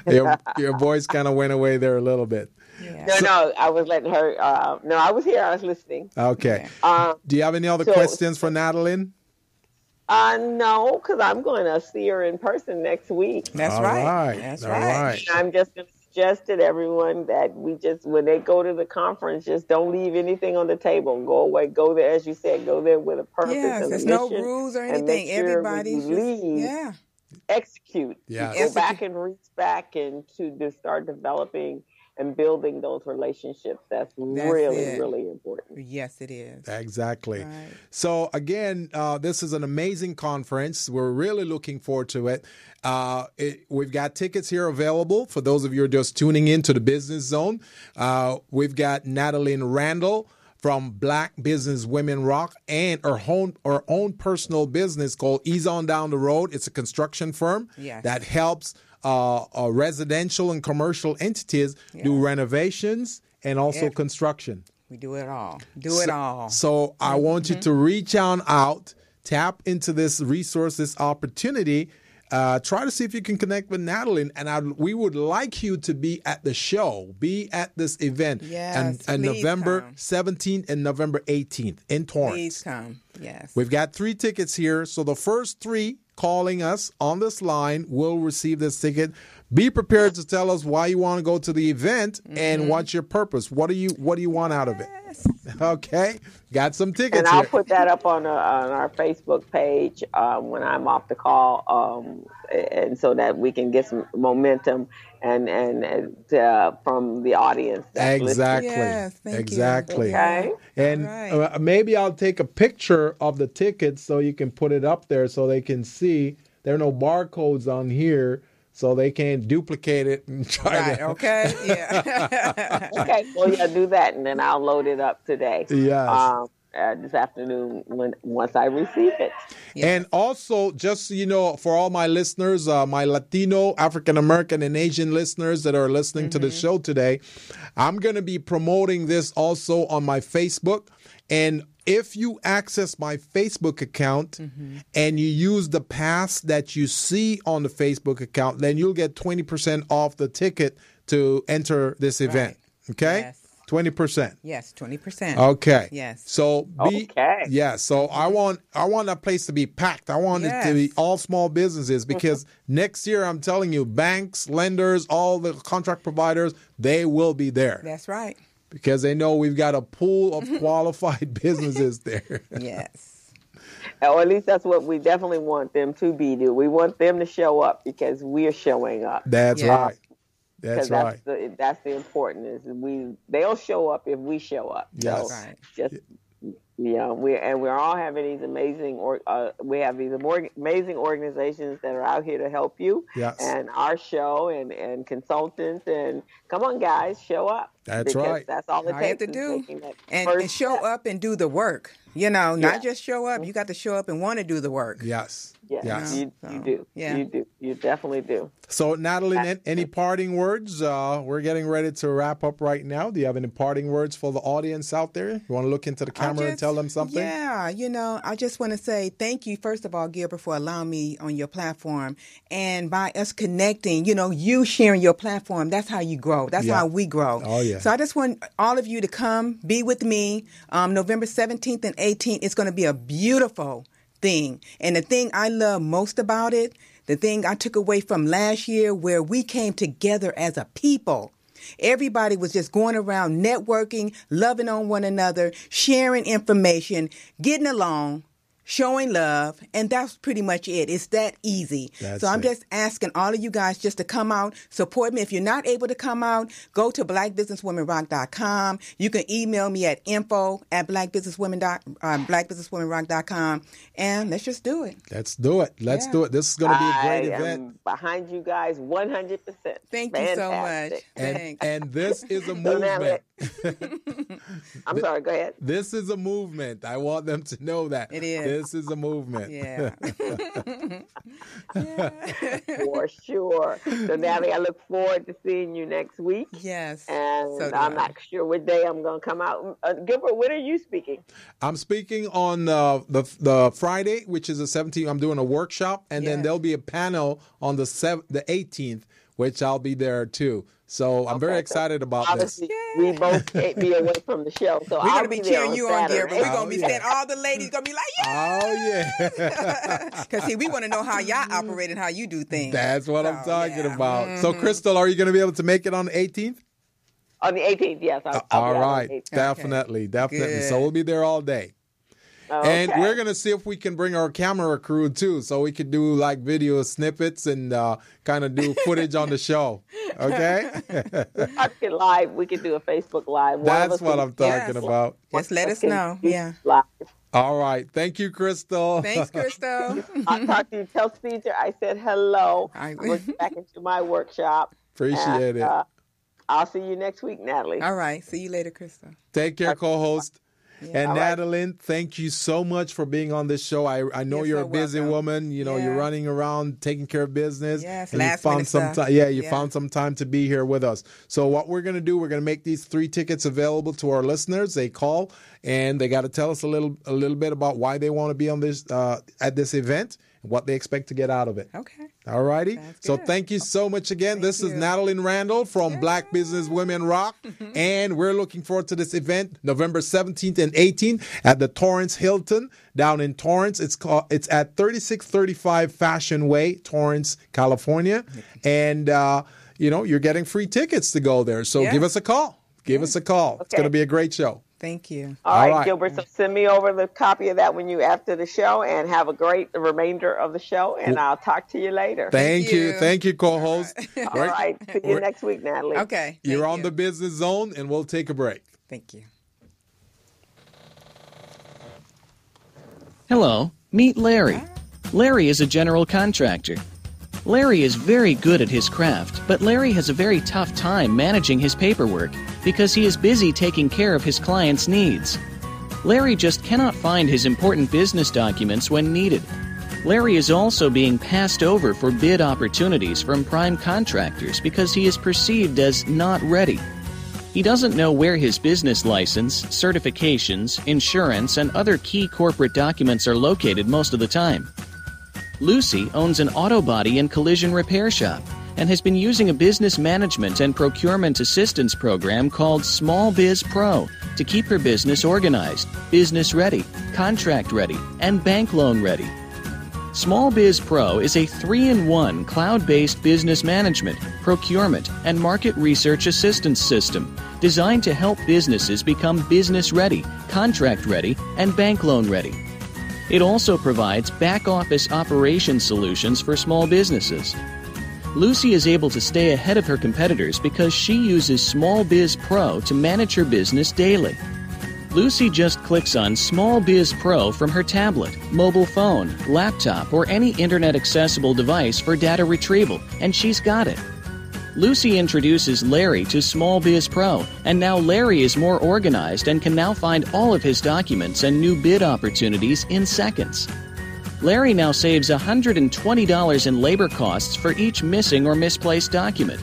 Your voice kind of went away there a little bit. Yeah. No, I was letting her. No, I was here. I was listening. Okay. Do you have any other questions for Natalyn? No, because I'm going to see her in person next week. That's right. That's right. I'm just going to suggest to everyone that when they go to the conference, just don't leave anything on the table. Go away. Go there, as you said, go there with a purpose and a mission. There's no rules or anything. Everybody's just, execute. Yeah. Go back and reach back and to start developing and building those relationships. That's really, really important. Yes, it is. Exactly. Right. So, again, this is an amazing conference. We're really looking forward to it. We've got tickets here available for those of you who are just tuning in to the Business Zone. We've got Natalyn Randle from Black Business Women Rock and her own personal business called Ease On Down the Road. It's a construction firm that helps residential and commercial entities do renovations and also construction. We do it all. So I want you to reach on out, tap into this resource, this opportunity. Try to see if you can connect with Natalyn, and we would like you to be at the show, be at this event, and November 17th and November 18th in Torrance. Please come, yes. We've got 3 tickets here, so the first 3 calling us on this line will receive this ticket. Be prepared to tell us why you want to go to the event and what's your purpose. What do you want out of it? Okay, got some tickets. And I'll put that up on our Facebook page when I'm off the call, and so that we can get some momentum and from the audience. Exactly. Yes, thank exactly. You. Okay. And maybe I'll take a picture of the tickets so you can put it up there so they can see. There are no barcodes on here, so they can't duplicate it and try to. Okay. Yeah. Okay. Well, do that, and then I'll load it up today. Yes. This afternoon once I receive it. Yes. And also, just so you know, for all my listeners, my Latino, African American, and Asian listeners that are listening to the show today, I'm going to be promoting this also on my Facebook. And if you access my Facebook account and you use the pass that you see on the Facebook account, then you'll get 20% off the ticket to enter this event. Okay? Yes. 20%. Yes, 20%. Okay. Yes. So so I want that place to be packed. I want it to be all small businesses because next year I'm telling you, banks, lenders, all the contract providers, they will be there. That's right. Because they know we've got a pool of qualified businesses there. Yes. Or at least that's what we definitely want them to be. We want them to show up because we're showing up. That's right. That's right. That's the important is they'll show up if we show up. Yes. So just we're all having these amazing we have these amazing organizations that are out here to help you. Yes. And our show and consultants and come on guys, show up. That's right. That's all it takes to do. And show up and do the work. Not just show up. You got to show up and want to do the work. Yes. Yes. You do. Yeah. You do. You definitely do. So, Natalyn, any parting words? We're getting ready to wrap up right now. Do you have any parting words for the audience out there? You want to look into the camera and tell them something? Yeah. I just want to say thank you, first of all, Gilbert, for allowing me on your platform. And by us connecting, you sharing your platform, that's how you grow. That's how we grow. Oh, yeah. So I just want all of you to come, be with me. November 17th and 18th, it's going to be a beautiful thing. And the thing I love most about it, the thing I took away from last year where we came together as a people. Everybody was just going around networking, loving on one another, sharing information, getting along, showing love, and that's pretty much it. It's that easy. So I'm just asking all of you guys just to come out, support me. If you're not able to come out, go to blackbusinesswomenrock.com. You can email me at info@blackbusinesswomenrock.com, and let's just do it. Let's do it. Let's do it. This is going to be a great event. Behind you guys 100%. Thank you so much. And this is a movement. I'm sorry, go ahead. This is a movement. I want them to know that. It is. This is a movement. Yeah. For sure. So, Natalie, I look forward to seeing you next week. Yes. And so I'm not sure what day I'm going to come out. Gilbert, when are you speaking? I'm speaking on the Friday, which is the 17th. I'm doing a workshop, and then there'll be a panel on the 18th, which I'll be there too. So I'm very excited about this. We both can't be away from the show. So we're going to be cheering you on, Gilbert. We're going to be saying all the ladies going to be like, yeah. Oh, yeah. Because, see, we want to know how y'all operate and how you do things. That's what I'm talking about. Mm-hmm. So, Crystal, are you going to be able to make it on the 18th? On the 18th, yes. All right. Definitely. Good. So we'll be there all day. Okay. And we're going to see if we can bring our camera crew, too, so we could do, like, video snippets and kind of do footage on the show. Okay? Live. We could do a Facebook Live. That's what I'm talking about. Just let us know. Yeah. Live. All right. Thank you, Crystal. Thanks, Crystal. I'll talk to you. Tell Speedster I said hello. I went back into my workshop. Appreciate it. I'll see you next week, Natalie. All right. See you later, Crystal. Take care, co-host. Yeah. And Natalyn, thank you so much for being on this show. I know you're a busy woman. You know, you're running around taking care of business. Yes, and you found some time. Yeah, you found some time to be here with us. So what we're going to do, we're going to make these 3 tickets available to our listeners. They call and they got to tell us a little bit about why they want to be on this at this event and what they expect to get out of it. Okay. All righty. So thank you so much again. This is Natalyn Randle from Black Business Women Rock. And we're looking forward to this event November 17th and 18th at the Torrance Hilton down in Torrance. It's at 3635 Fashion Way, Torrance, California. And, you're getting free tickets to go there. So give us a call. Give us a call. Okay. It's going to be a great show. Thank you. All right, Gilbert. So send me over the copy of that after the show, and have a great remainder of the show. And I'll talk to you later. Thank you. Thank you, co-host. All right. See you next week, Natalie. Okay. You're on the business zone, and we'll take a break. Thank you. Hello. Meet Larry. Larry is a general contractor. Larry is very good at his craft, but Larry has a very tough time managing his paperwork because he is busy taking care of his clients' needs. Larry just cannot find his important business documents when needed. Larry is also being passed over for bid opportunities from prime contractors because he is perceived as not ready. He doesn't know where his business license, certifications, insurance, and other key corporate documents are located most of the time. Lucy owns an auto body and collision repair shop and has been using a business management and procurement assistance program called Small Biz Pro to keep her business organized, business ready, contract ready, and bank loan ready. Small Biz Pro is a 3-in-1 cloud-based business management, procurement, and market research assistance system designed to help businesses become business ready, contract ready, and bank loan ready. It also provides back-office operation solutions for small businesses. Lucy is able to stay ahead of her competitors because she uses Small Biz Pro to manage her business daily. Lucy just clicks on Small Biz Pro from her tablet, mobile phone, laptop, or any internet-accessible device for data retrieval, and she's got it. Lucy introduces Larry to Small Biz Pro, and now Larry is more organized and can now find all of his documents and new bid opportunities in seconds. Larry now saves $120 in labor costs for each missing or misplaced document.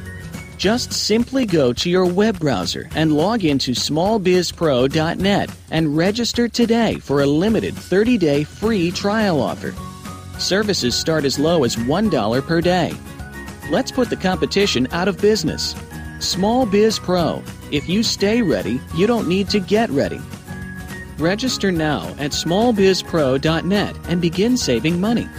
Just simply go to your web browser and log into smallbizpro.net and register today for a limited 30-day free trial offer. Services start as low as $1 per day. Let's put the competition out of business. Small Biz Pro. If you stay ready, you don't need to get ready. Register now at smallbizpro.net and begin saving money.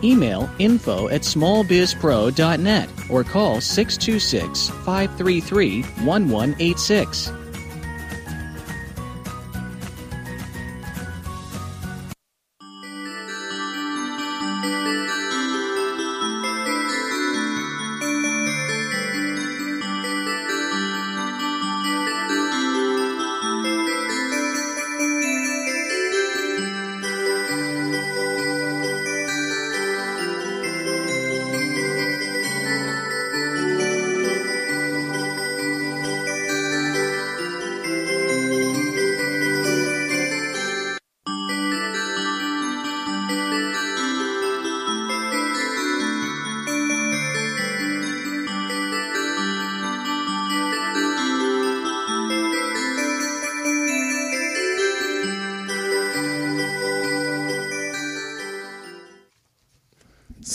Email info@smallbizpro.net or call 626-533-1186.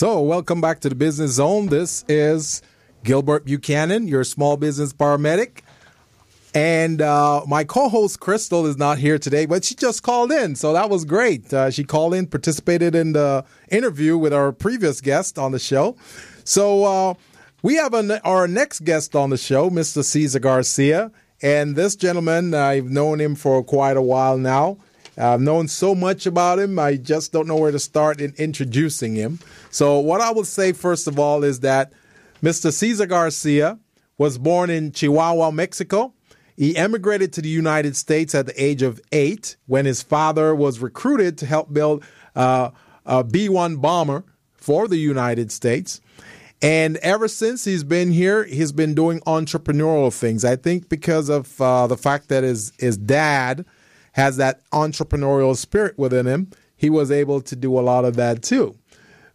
So, welcome back to the Business Zone. This is Gilbert Buchanan, your small business paramedic. And my co-host, Crystal, is not here today, but she just called in, so that was great. She called in, participated in the interview with our previous guest on the show. So we have our next guest on the show, Mr. Cesar Garcia. And this gentleman, I've known him for quite a while now. I've known so much about him, I just don't know where to start in introducing him. So what I will say, first of all, is that Mr. Cesar Garcia was born in Chihuahua, Mexico. He emigrated to the United States at the age of 8 when his father was recruited to help build a B-1 bomber for the United States. And ever since he's been here, he's been doing entrepreneurial things. I think because of the fact that his dad has that entrepreneurial spirit within him, he was able to do a lot of that too.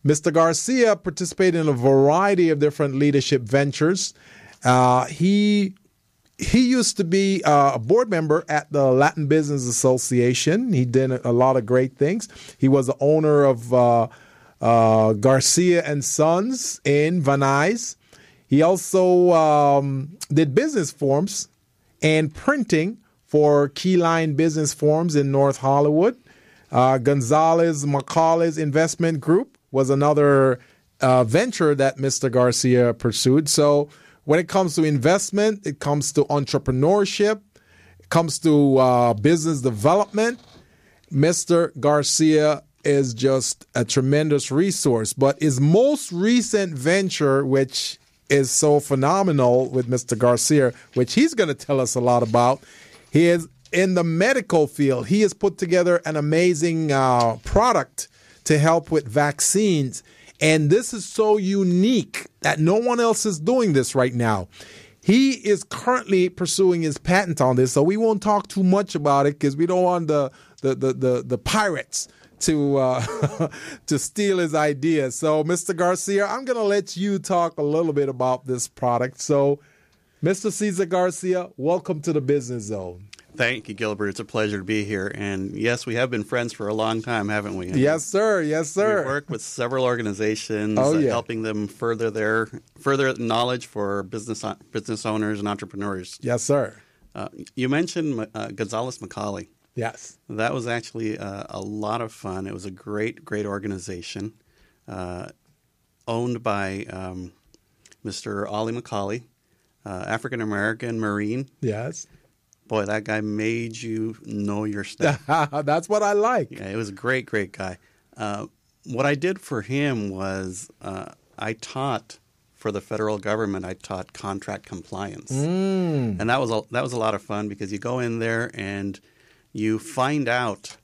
Mr. Garcia participated in a variety of different leadership ventures. He used to be a board member at the Latin Business Association. He did a lot of great things. He was the owner of Garcia and Sons in Van Nuys. He also did business forms and printing for Keyline Business Forms in North Hollywood. Gonzalez Macaulay's Investment Group was another venture that Mr. Garcia pursued. So when it comes to investment, it comes to entrepreneurship, it comes to business development, Mr. Garcia is just a tremendous resource. But his most recent venture, which is so phenomenal with Mr. Garcia, which he's going to tell us a lot about, he is in the medical field. He has put together an amazing product to help with vaccines. And this is so unique that no one else is doing this right now. He is currently pursuing his patent on this, so we won't talk too much about it because we don't want the pirates to to steal his idea. So, Mr. Garcia, I'm going to let you talk a little bit about this product. So, Mr. Cesar Garcia, welcome to the Business Zone. Thank you, Gilbert. It's a pleasure to be here. And yes, we have been friends for a long time, haven't we? Yes, sir. Yes, sir. We've worked with several organizations, helping them further knowledge for business owners and entrepreneurs. Yes, sir. You mentioned Gonzalez Macaulay. Yes. That was actually a lot of fun. It was a great organization owned by Mr. Ollie Macaulay, African-American Marine. Yes. Boy, that guy made you know your stuff. That's what I like. Yeah, it was a great guy. What I did for him was I taught for the federal government. I taught contract compliance, and that was a lot of fun because you go in there and you find out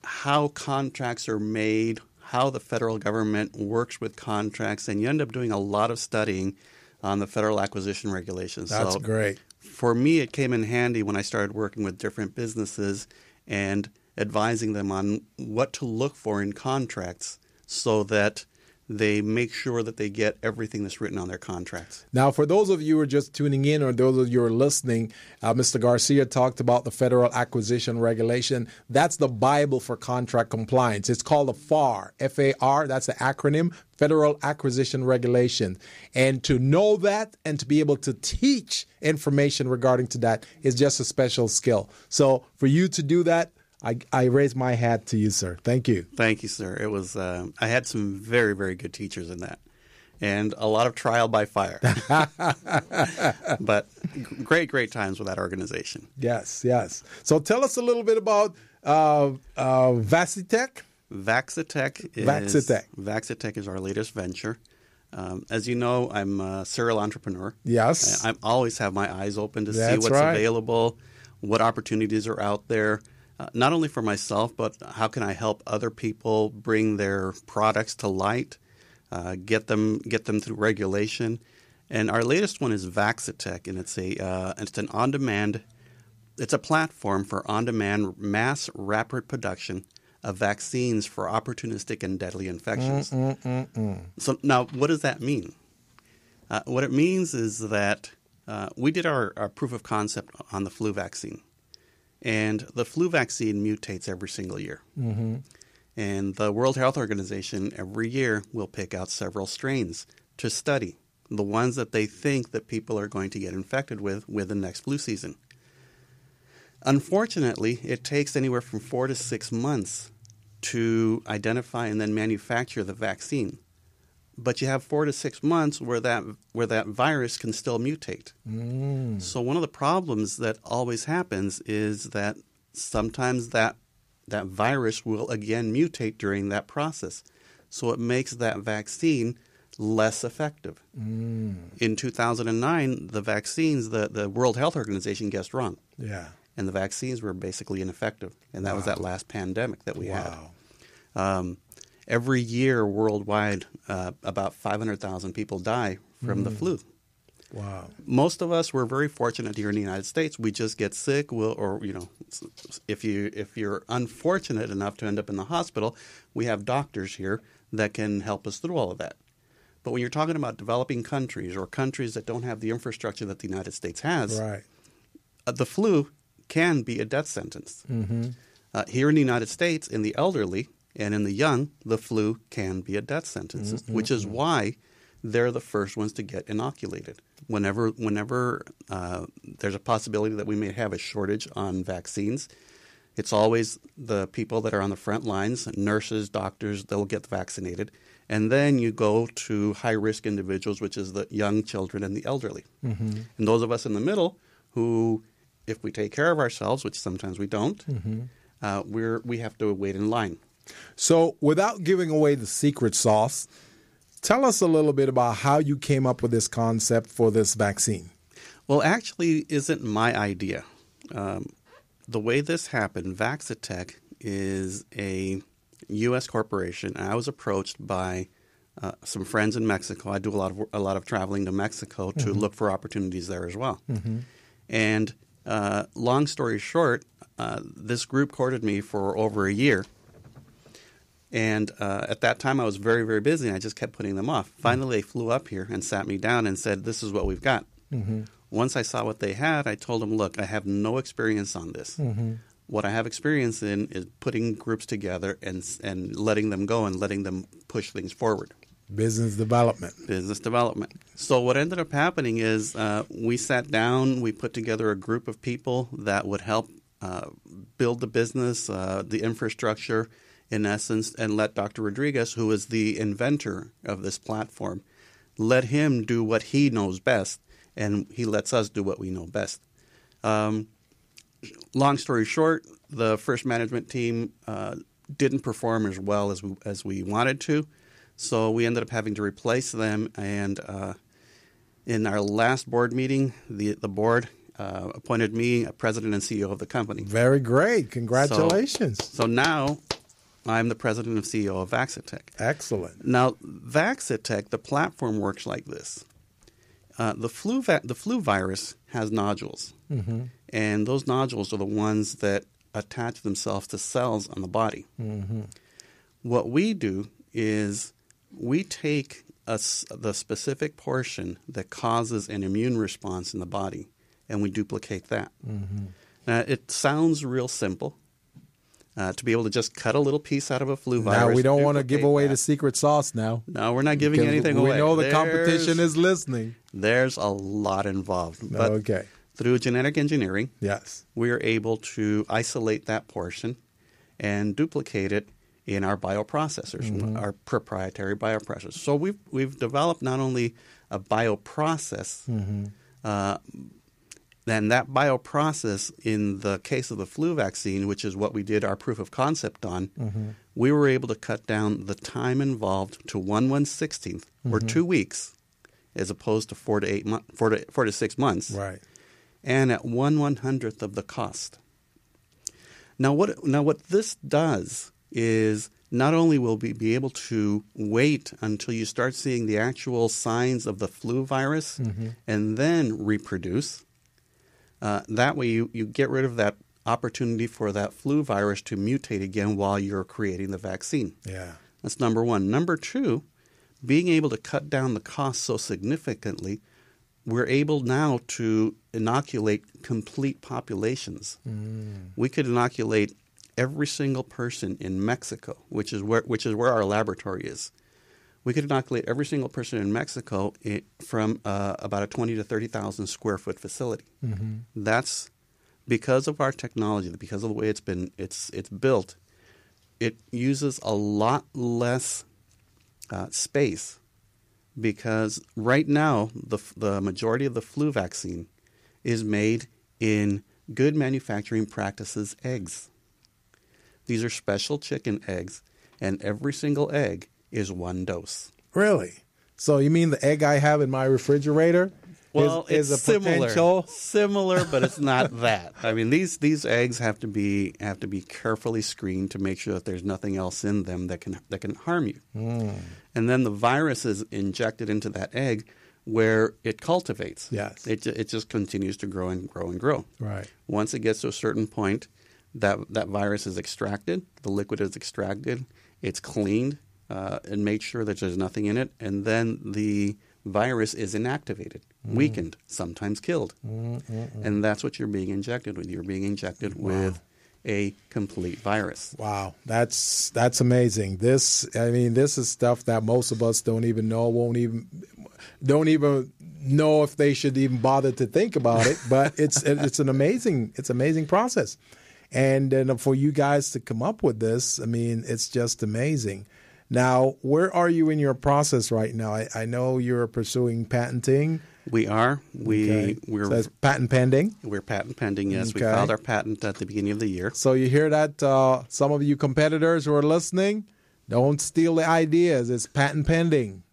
how contracts are made, how the federal government works with contracts, and you end up doing a lot of studying on the federal acquisition regulations. That's great. For me, it came in handy when I started working with different businesses and advising them on what to look for in contracts so that they make sure that they get everything that's written on their contracts. Now, for those of you who are just tuning in or those of you who are listening, Mr. Garcia talked about the Federal Acquisition Regulation. That's the Bible for contract compliance. It's called the FAR, F-A-R. That's the acronym, Federal Acquisition Regulation. And to know that and to be able to teach information regarding to that is just a special skill. So for you to do that, I raise my hat to you, sir. Thank you. Thank you, sir. It was I had some very, very good teachers in that, and a lot of trial by fire. But great times with that organization. Yes. So tell us a little bit about Vaccitech. Vaccitech is our latest venture. As you know, I'm a serial entrepreneur. Yes. I always have my eyes open to see what's available, what opportunities are out there. Not only for myself, but how can I help other people bring their products to light, get them through regulation. And our latest one is Vaccitech, and it's an on-demand. It's a platform for on-demand mass rapid production of vaccines for opportunistic and deadly infections. So now, what does that mean? What it means is that we did our proof of concept on the flu vaccine. And the flu vaccine mutates every single year. And the World Health Organization every year will pick out several strains to study, the ones that they think that people are going to get infected with the next flu season. Unfortunately, it takes anywhere from 4 to 6 months to identify and then manufacture the vaccine. But you have 4 to 6 months where that virus can still mutate. So one of the problems that always happens is that sometimes that virus will again mutate during that process. So it makes that vaccine less effective. In 2009, the vaccines, the World Health Organization guessed wrong. Yeah. And the vaccines were basically ineffective. And that was that last pandemic that we had. Every year worldwide, about 500,000 people die from the flu. Wow. Most of us, we're very fortunate here in the United States. We just get sick, if you're unfortunate enough to end up in the hospital, we have doctors here that can help us through all of that. But when you're talking about developing countries or countries that don't have the infrastructure that the United States has, right, the flu can be a death sentence. Here in the United States, in the elderly and in the young, the flu can be a death sentence, which is why they're the first ones to get inoculated. Whenever there's a possibility that we may have a shortage on vaccines, it's always the people that are on the front lines, nurses, doctors, they'll get vaccinated. And then you go to high-risk individuals, which is the young children and the elderly. And those of us in the middle who, if we take care of ourselves, which sometimes we don't, we have to wait in line. So without giving away the secret sauce, tell us a little bit about how you came up with this concept for this vaccine. Well, actually, isn't my idea. The way this happened, Vaxitech is a U.S. corporation. I was approached by some friends in Mexico. I do a lot of traveling to Mexico to look for opportunities there as well. And long story short, this group courted me for over a year. And at that time, I was very, very busy, and I just kept putting them off. Finally, they flew up here and sat me down and said, this is what we've got. Once I saw what they had, I told them, look, I have no experience on this. What I have experience in is putting groups together and letting them go and letting them push things forward. Business development. Business development. So what ended up happening is we sat down, we put together a group of people that would help build the business, the infrastructure, in essence, and let Dr. Rodriguez, who is the inventor of this platform, let him do what he knows best, and he lets us do what we know best. Long story short, the first management team didn't perform as well as we wanted to, so we ended up having to replace them, and in our last board meeting, the board appointed me a president and CEO of the company. Very great. Congratulations. So now I'm the president and CEO of Vaxitech. Excellent. Now, Vaxitech, the platform works like this. The flu virus has nodules, and those nodules are the ones that attach themselves to cells on the body. What we do is we take the specific portion that causes an immune response in the body, and we duplicate that. Now, it sounds real simple. To be able to just cut a little piece out of a flu virus. Now, we don't want to give away the secret sauce now. No, we're not giving anything away. We know the competition is listening. There's a lot involved. But through genetic engineering, we are able to isolate that portion and duplicate it in our bioprocessors, our proprietary bioprocessors. So we've developed not only a bioprocess, then that bioprocess, in the case of the flu vaccine, which is what we did our proof of concept on, we were able to cut down the time involved to 1/116th, or 2 weeks, as opposed to 4 to 6 months, right? And at 1/100th of the cost. Now, what this does is not only will we be able to wait until you start seeing the actual signs of the flu virus and then reproduce. That way you get rid of that opportunity for that flu virus to mutate again while you're creating the vaccine. Yeah. That's number one. Number two, being able to cut down the cost so significantly, we're able now to inoculate complete populations. We could inoculate every single person in Mexico, which is where our laboratory is. We could inoculate every single person in Mexico from about a 20 to 30,000 square foot facility. Mm-hmm. That's because of our technology, because of the way it's built. It uses a lot less space, because right now the majority of the flu vaccine is made in good manufacturing practices eggs. These are special chicken eggs, and every single egg is 1 dose. Really? So you mean the egg I have in my refrigerator is a potential? Similar, but it's not that. I mean, these eggs have to be carefully screened to make sure that there's nothing else in them that can harm you. Mm. And then the virus is injected into that egg, where it cultivates. Yes. It just continues to grow and grow and grow. Right. Once it gets to a certain point, that virus is extracted, the liquid is extracted, it's cleaned, and made sure that there's nothing in it, and then the virus is inactivated, weakened, sometimes killed. And that's what you're being injected with. You're being injected with a complete virus. Wow, that's amazing. This is stuff that most of us don't even know, don't even know if they should even bother to think about it. But it's an amazing process, and then for you guys to come up with this, I mean, it's just amazing. Now, where are you in your process right now? I know you're pursuing patenting. We are. So that's patent pending? We're patent pending, yes. Okay. We filed our patent at the beginning of the year. So you hear that, some of you competitors who are listening, don't steal the ideas. It's patent pending.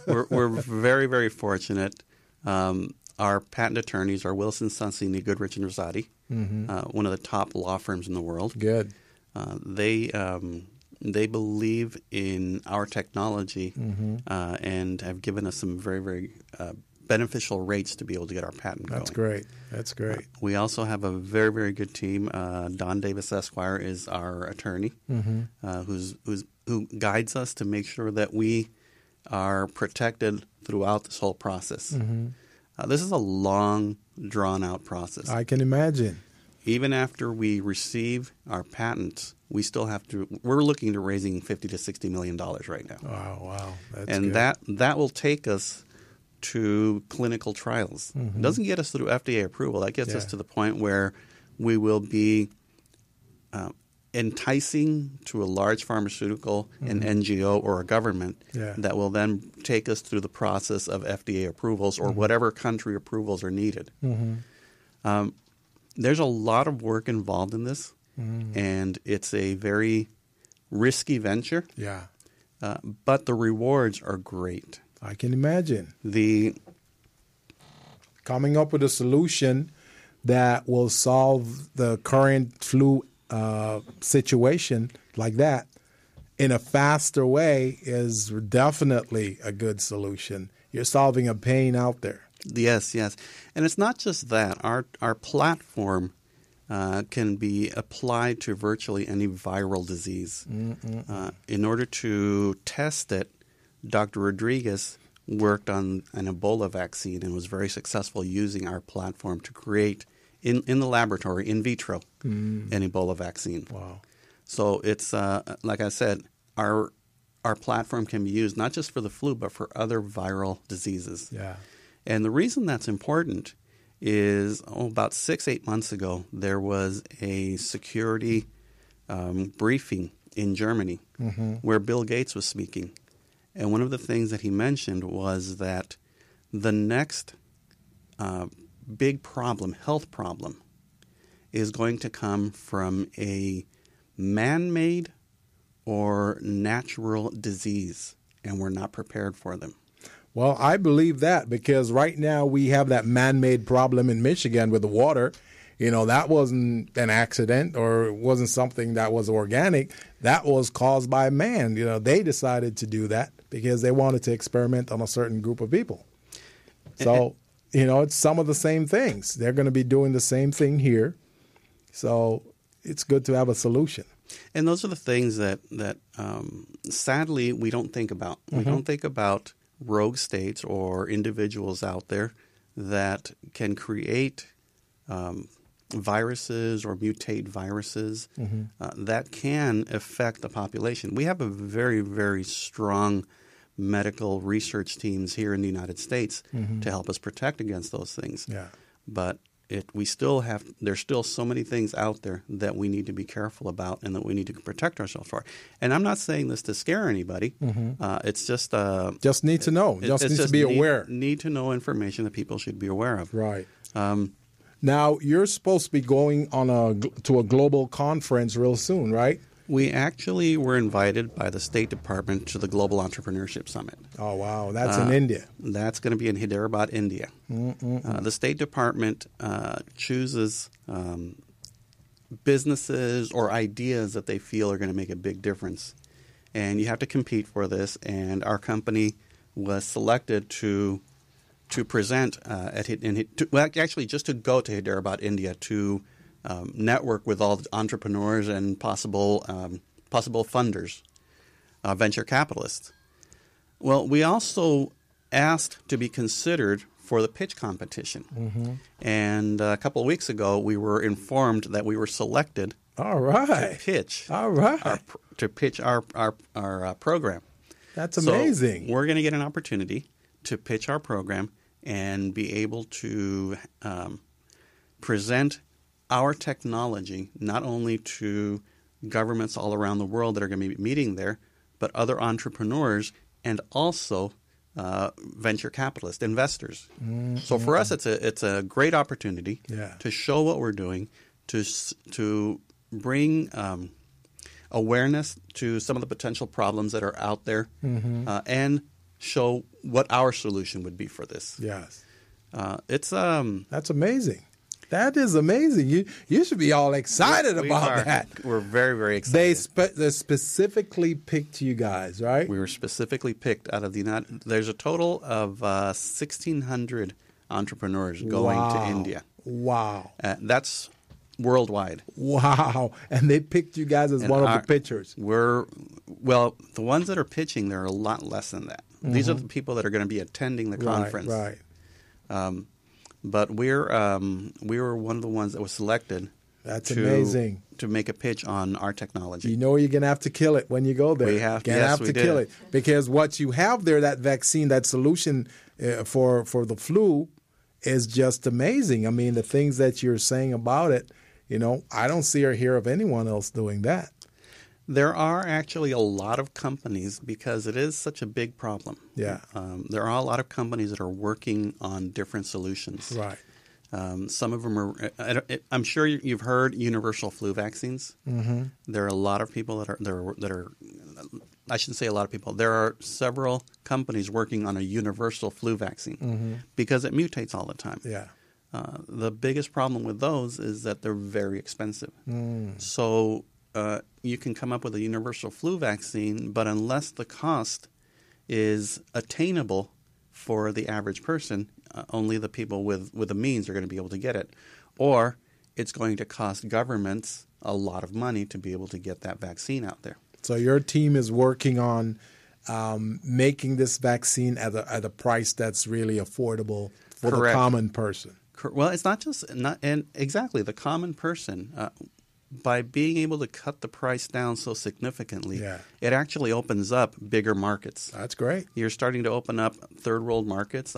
We're very, very fortunate. Our patent attorneys are Wilson, Sonsini, Goodrich & Rosati, one of the top law firms in the world. Good. They believe in our technology and have given us some very, very beneficial rates to be able to get our patent going. That's great. We also have a very, very good team. Don Davis Esquire is our attorney, who guides us to make sure that we are protected throughout this whole process. This is a long, drawn-out process. I can imagine. Even after we receive our patents, we still have to. We're looking to raising $50 to $60 million right now. Wow, that's and good. that will take us to clinical trials. It doesn't get us through FDA approval. That gets us to the point where we will be enticing to a large pharmaceutical, an NGO, or a government that will then take us through the process of FDA approvals or whatever country approvals are needed. There's a lot of work involved in this, and it's a very risky venture. Yeah. But the rewards are great. I can imagine. Coming up with a solution that will solve the current flu situation like that in a faster way is definitely a good solution. You're solving a pain out there. Yes. And it's not just that. Our platform can be applied to virtually any viral disease. In order to test it, Dr. Rodriguez worked on an Ebola vaccine and was very successful using our platform to create, in the laboratory, in vitro, an Ebola vaccine. Wow. So it's, like I said, our platform can be used not just for the flu, but for other viral diseases. Yeah. And the reason that's important is about 6-8 months ago, there was a security briefing in Germany where Bill Gates was speaking. And one of the things that he mentioned was that the next big problem, health problem, is going to come from a man-made or natural disease, and we're not prepared for them. Well, I believe that because right now we have that man-made problem in Michigan with the water. You know, that wasn't an accident or it wasn't something that was organic. That was caused by man. You know, they decided to do that because they wanted to experiment on a certain group of people. So, you know, it's some of the same things. They're going to be doing the same thing here. So it's good to have a solution. And those are the things that sadly we don't think about. We don't think about rogue states or individuals out there that can create viruses or mutate viruses that can affect the population. We have a very, very strong medical research teams here in the United States to help us protect against those things. Yeah. But there's still so many things out there that we need to be careful about and that we need to protect ourselves for. And I'm not saying this to scare anybody. It's just need to know. Just need to be aware. Need to know information that people should be aware of. Right. Now, you're supposed to be going on to a global conference real soon, right? We actually were invited by the State Department to the Global Entrepreneurship Summit. Oh, wow. That's in India. That's going to be in Hyderabad, India. The State Department chooses businesses or ideas that they feel are going to make a big difference. And you have to compete for this. And our company was selected to present just to go to Hyderabad, India, to network with all the entrepreneurs and possible funders, venture capitalists. Well, we also asked to be considered for the pitch competition. And a couple of weeks ago, we were informed that we were selected to pitch our program. That's amazing. So we're going to get an opportunity to pitch our program and be able to present our technology not only to governments all around the world that are going to be meeting there, but other entrepreneurs and also venture capitalists, investors. So for us, it's a great opportunity to show what we're doing, to bring awareness to some of the potential problems that are out there, and show what our solution would be for this. Yes, that's amazing. That is amazing. You should be all excited about that. We're very, very excited. They specifically picked you guys, right? We were specifically picked out of the United. There's a total of 1,600 entrepreneurs going to India. Wow. That's worldwide. Wow. And they picked you guys as one of the pitchers. The ones that are pitching, there are a lot less than that. These are the people that are going to be attending the conference. Right. But we were one of the ones that was selected. That's amazing. To make a pitch on our technology. You know you're going to have to kill it when you go there. You're going to have to kill it. Because what you have there, that vaccine, that solution for the flu is just amazing. I mean, the things that you're saying about it, I don't see or hear of anyone else doing that. There are actually a lot of companies, because it is such a big problem. Yeah. There are a lot of companies that are working on different solutions. Right. Some of them are. I'm sure you've heard universal flu vaccines. There are a lot of people that are. I shouldn't say a lot of people. There are several companies working on a universal flu vaccine because it mutates all the time. Yeah. The biggest problem with those is that they're very expensive. So you can come up with a universal flu vaccine, but unless the cost is attainable for the average person, only the people with the means are going to be able to get it. Or it's going to cost governments a lot of money to be able to get that vaccine out there. So your team is working on making this vaccine at a price that's really affordable for the common person. Well, it's exactly the common person. By being able to cut the price down so significantly, it actually opens up bigger markets. That's great. You're starting to open up third world markets,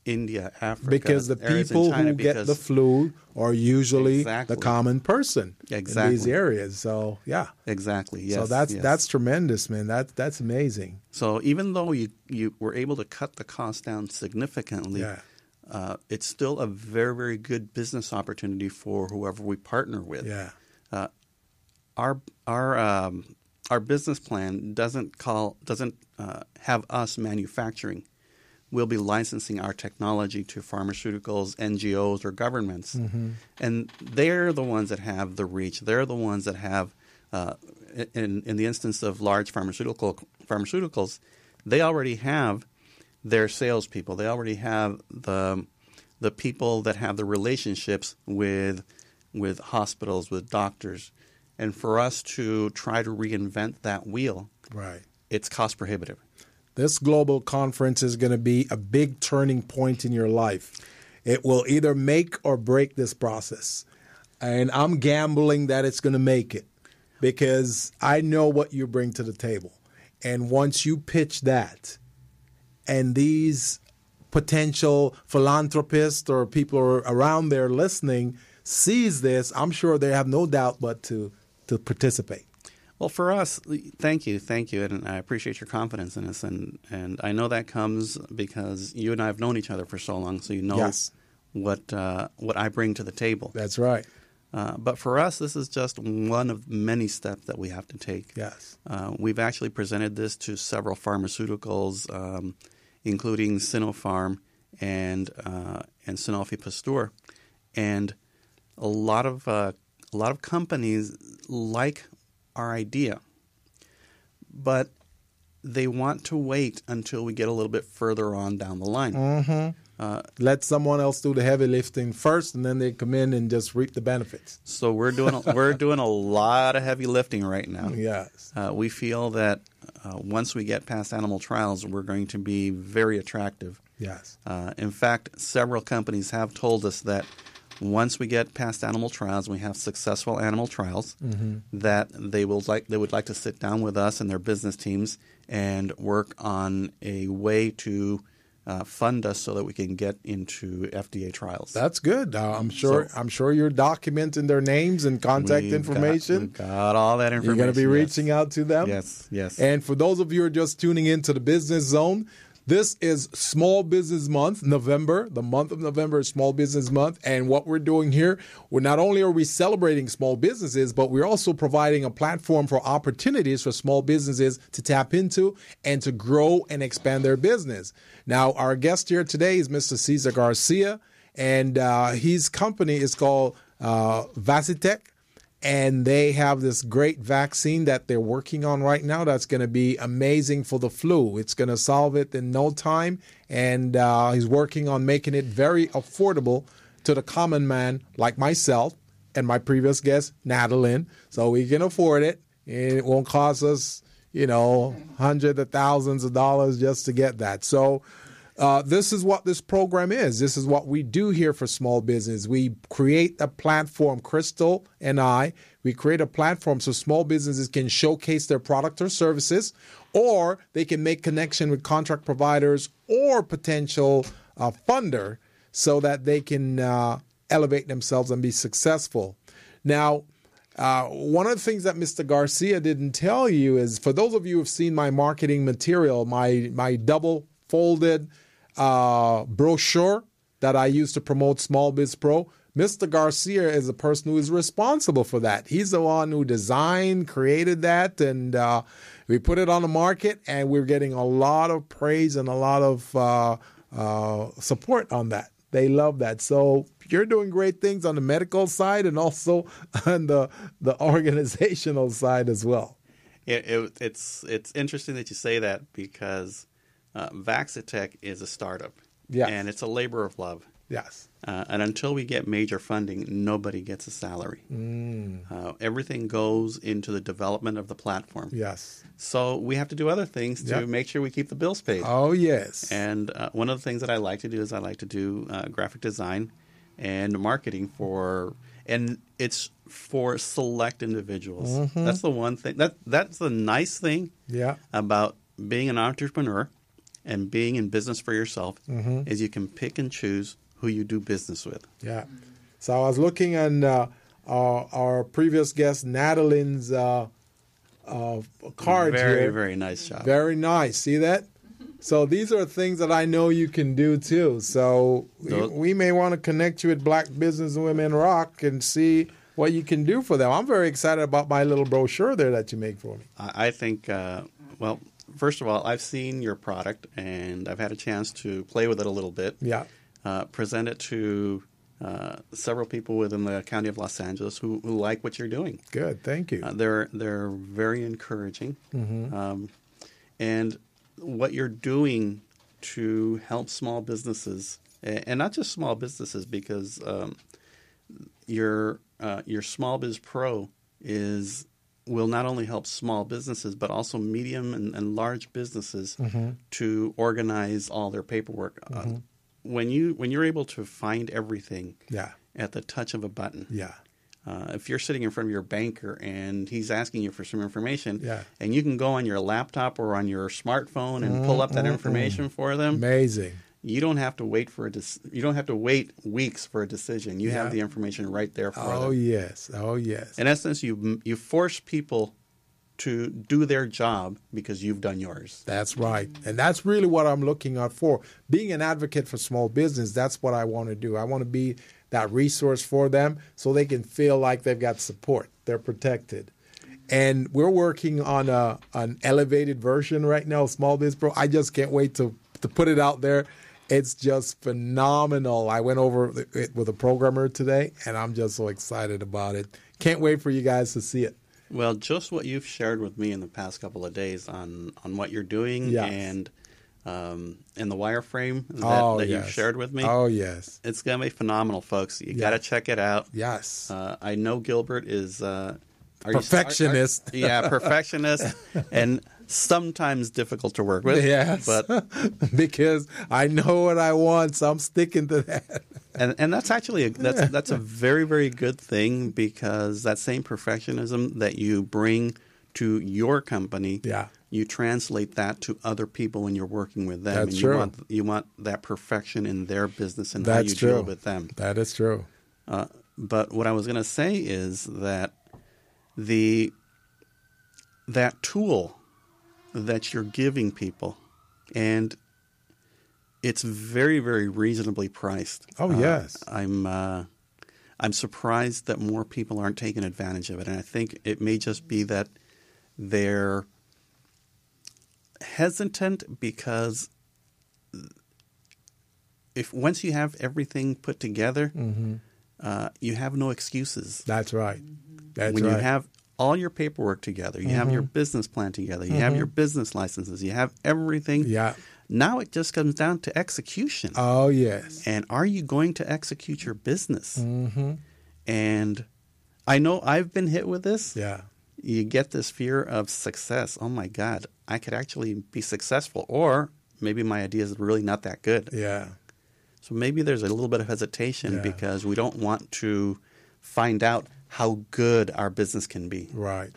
India, Africa. Because the people who get the flu are usually the common person in these areas. So, yeah. Exactly, yes. So that's tremendous, man. That's amazing. So even though you were able to cut the cost down significantly, it's still a very, very good business opportunity for whoever we partner with. Yeah. Our business plan doesn't have us manufacturing. We'll be licensing our technology to pharmaceuticals, NGOs, or governments, and they're the ones that have the reach. They're the ones that have, in the instance of large pharmaceuticals, they already have their salespeople. They already have the people that have the relationships with hospitals, with doctors. And for us to try to reinvent that wheel, it's cost prohibitive. This global conference is going to be a big turning point in your life. It will either make or break this process. And I'm gambling that it's going to make it because I know what you bring to the table. And once you pitch that and these potential philanthropists or people around there listening sees this, I'm sure they have no doubt but to participate. Well, for us, thank you, and I appreciate your confidence in us, and I know that comes because you and I have known each other for so long, so you know what I bring to the table. That's right. But for us, this is just one of many steps that we have to take. Yes. We've actually presented this to several pharmaceuticals, including Sinopharm and Sanofi Pasteur, and a lot of companies like our idea, but they want to wait until we get a little bit further on down the line. Mm-hmm. Let someone else do the heavy lifting first, and then they come in and just reap the benefits. So we're doing a lot of heavy lifting right now. Yes. We feel that once we get past animal trials, we're going to be very attractive. Yes. In fact, several companies have told us that once we get past animal trials, we have successful animal trials, that they would like to sit down with us and their business teams and work on a way to fund us so that we can get into FDA trials. That's good. I'm sure you're documenting their names and contact information. We've got all that information. You're going to be reaching out to them? Yes. And for those of you who are just tuning into the Business Zone, this is Small Business Month, November. The month of November is Small Business Month. And what we're doing here, not only are we celebrating small businesses, but we're also providing a platform for opportunities for small businesses to tap into and to grow and expand their business. Now, our guest here today is Mr. Cesar Garcia, and his company is called Vaccitech. And they have this great vaccine that they're working on right now that's going to be amazing for the flu. It's going to solve it in no time. And he's working on making it very affordable to the common man like myself and my previous guest, Natalyn. So we can afford it. And it won't cost us, hundreds of thousands of dollars just to get that. So this is what this program is. This is what we do here for small business. We create a platform, Crystal and we create a platform so small businesses can showcase their product or services, or they can make connection with contract providers or potential funder so that they can elevate themselves and be successful. Now, one of the things that Mr. Garcia didn't tell you is, for those of you who have seen my marketing material, my double-folded brochure that I use to promote Small Biz Pro, Mr. Garcia is the person who is responsible for that. He's the one who designed, created that, and we put it on the market, and we're getting a lot of praise and a lot of support on that. They love that. So you're doing great things on the medical side and also on the organizational side as well. It's interesting that you say that because Vaccitech is a startup, and it's a labor of love. Yes. And until we get major funding, nobody gets a salary. Everything goes into the development of the platform. Yes. So we have to do other things to make sure we keep the bills paid. Oh, yes. And one of the things that I like to do is I like to do graphic design and marketing and it's for select individuals. That's the one thing. That's the nice thing about being an entrepreneur and being in business for yourself is you can pick and choose who you do business with. Yeah. So I was looking at our previous guest, Natalyn's card very, here. Very nice job. Very nice. See that? So these are things that I know you can do too. So we may want to connect you with Black Business Women Rock and see what you can do for them. I'm very excited about my little brochure there that you make for me. I think, first of all, I've seen your product and I've had a chance to play with it a little bit. Yeah. Present it to several people within the county of Los Angeles who like what you're doing. Good, thank you. They're very encouraging, and what you're doing to help small businesses, and not just small businesses, because your Small Biz Pro will not only help small businesses but also medium and large businesses to organize all their paperwork. When you're able to find everything at the touch of a button, If you're sitting in front of your banker and he's asking you for some information, and you can go on your laptop or on your smartphone and pull up that information for them, amazing. You don't have to wait for you don't have to wait weeks for a decision. You have the information right there for them. Oh yes. In essence, you force people to do their job because you've done yours. That's right. And that's really what I'm looking out for. Being an advocate for small business, that's what I want to do. I want to be that resource for them so they can feel like they've got support. They're protected. And we're working on an elevated version right now, Small Biz Pro. I just can't wait to put it out there. It's just phenomenal. I went over it with a programmer today, and I'm just so excited about it. Can't wait for you guys to see it. Well, just what you've shared with me in the past couple of days on what you're doing and the wireframe that you've shared with me. Oh, yes. It's going to be phenomenal, folks. You got to check it out. Yes. I know Gilbert is perfectionist. Perfectionist and sometimes difficult to work with. Yes. But because I know what I want, so I'm sticking to that. And that's actually that's a very, very good thing, because that same perfectionism that you bring to your company, you translate that to other people when you're working with them. That's and true. You want that perfection in their business and how you deal with them. That is true. But what I was going to say is that that tool that you're giving people, and it's very, very reasonably priced. Oh, yes. I'm surprised that more people aren't taking advantage of it, and I think it may just be that they're hesitant because once you have everything put together, you have no excuses. That's right. When you have all your paperwork together, you have your business plan together, you have your business licenses, you have everything. Yeah. Now it just comes down to execution. Oh, yes. And are you going to execute your business? Mm-hmm. And I know I've been hit with this. Yeah. You get this fear of success. Oh, my God, I could actually be successful. Or maybe my idea is really not that good. Yeah. So maybe there's a little bit of hesitation because we don't want to find out how good our business can be. Right.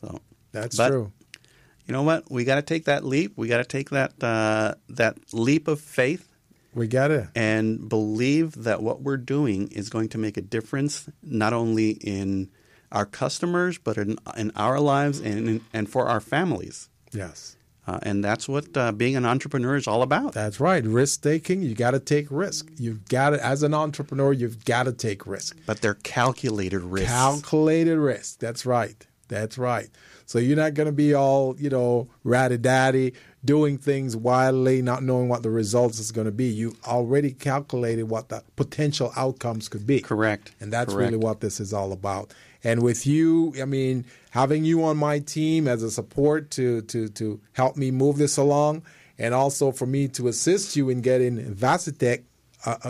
So that's true. You know what? We got to take that leap. We got to take that leap of faith. We got to. And believe that what we're doing is going to make a difference, not only in our customers, but in our lives and for our families. Yes. And that's what being an entrepreneur is all about. That's right. Risk taking. You got to take risk. You've got to, as an entrepreneur, you've got to take risk. But they're calculated risks. Calculated risk. That's right. So you're not going to be all, ratty-daddy, doing things wildly, not knowing what the results is going to be. You already calculated what the potential outcomes could be. Correct. And that's really what this is all about. And with you, having you on my team as a support to help me move this along, and also for me to assist you in getting Vasitech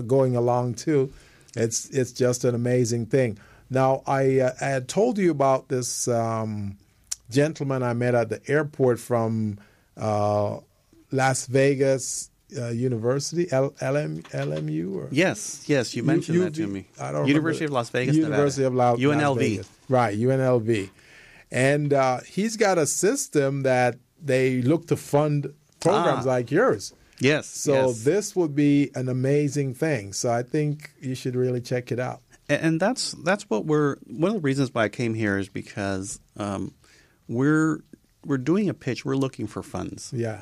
going along too, it's just an amazing thing. Now, I had told you about this gentleman I met at the airport from Las Vegas University, LMU? Or? Yes, you mentioned that to me. I don't University of Las Vegas, University Nevada. of UNLV. Las Vegas. Right, UNLV. And he's got a system that they look to fund programs like yours. Yes. So this would be an amazing thing. So I think you should really check it out. And that's what one of the reasons why I came here is because we're doing a pitch. We're looking for funds. Yeah.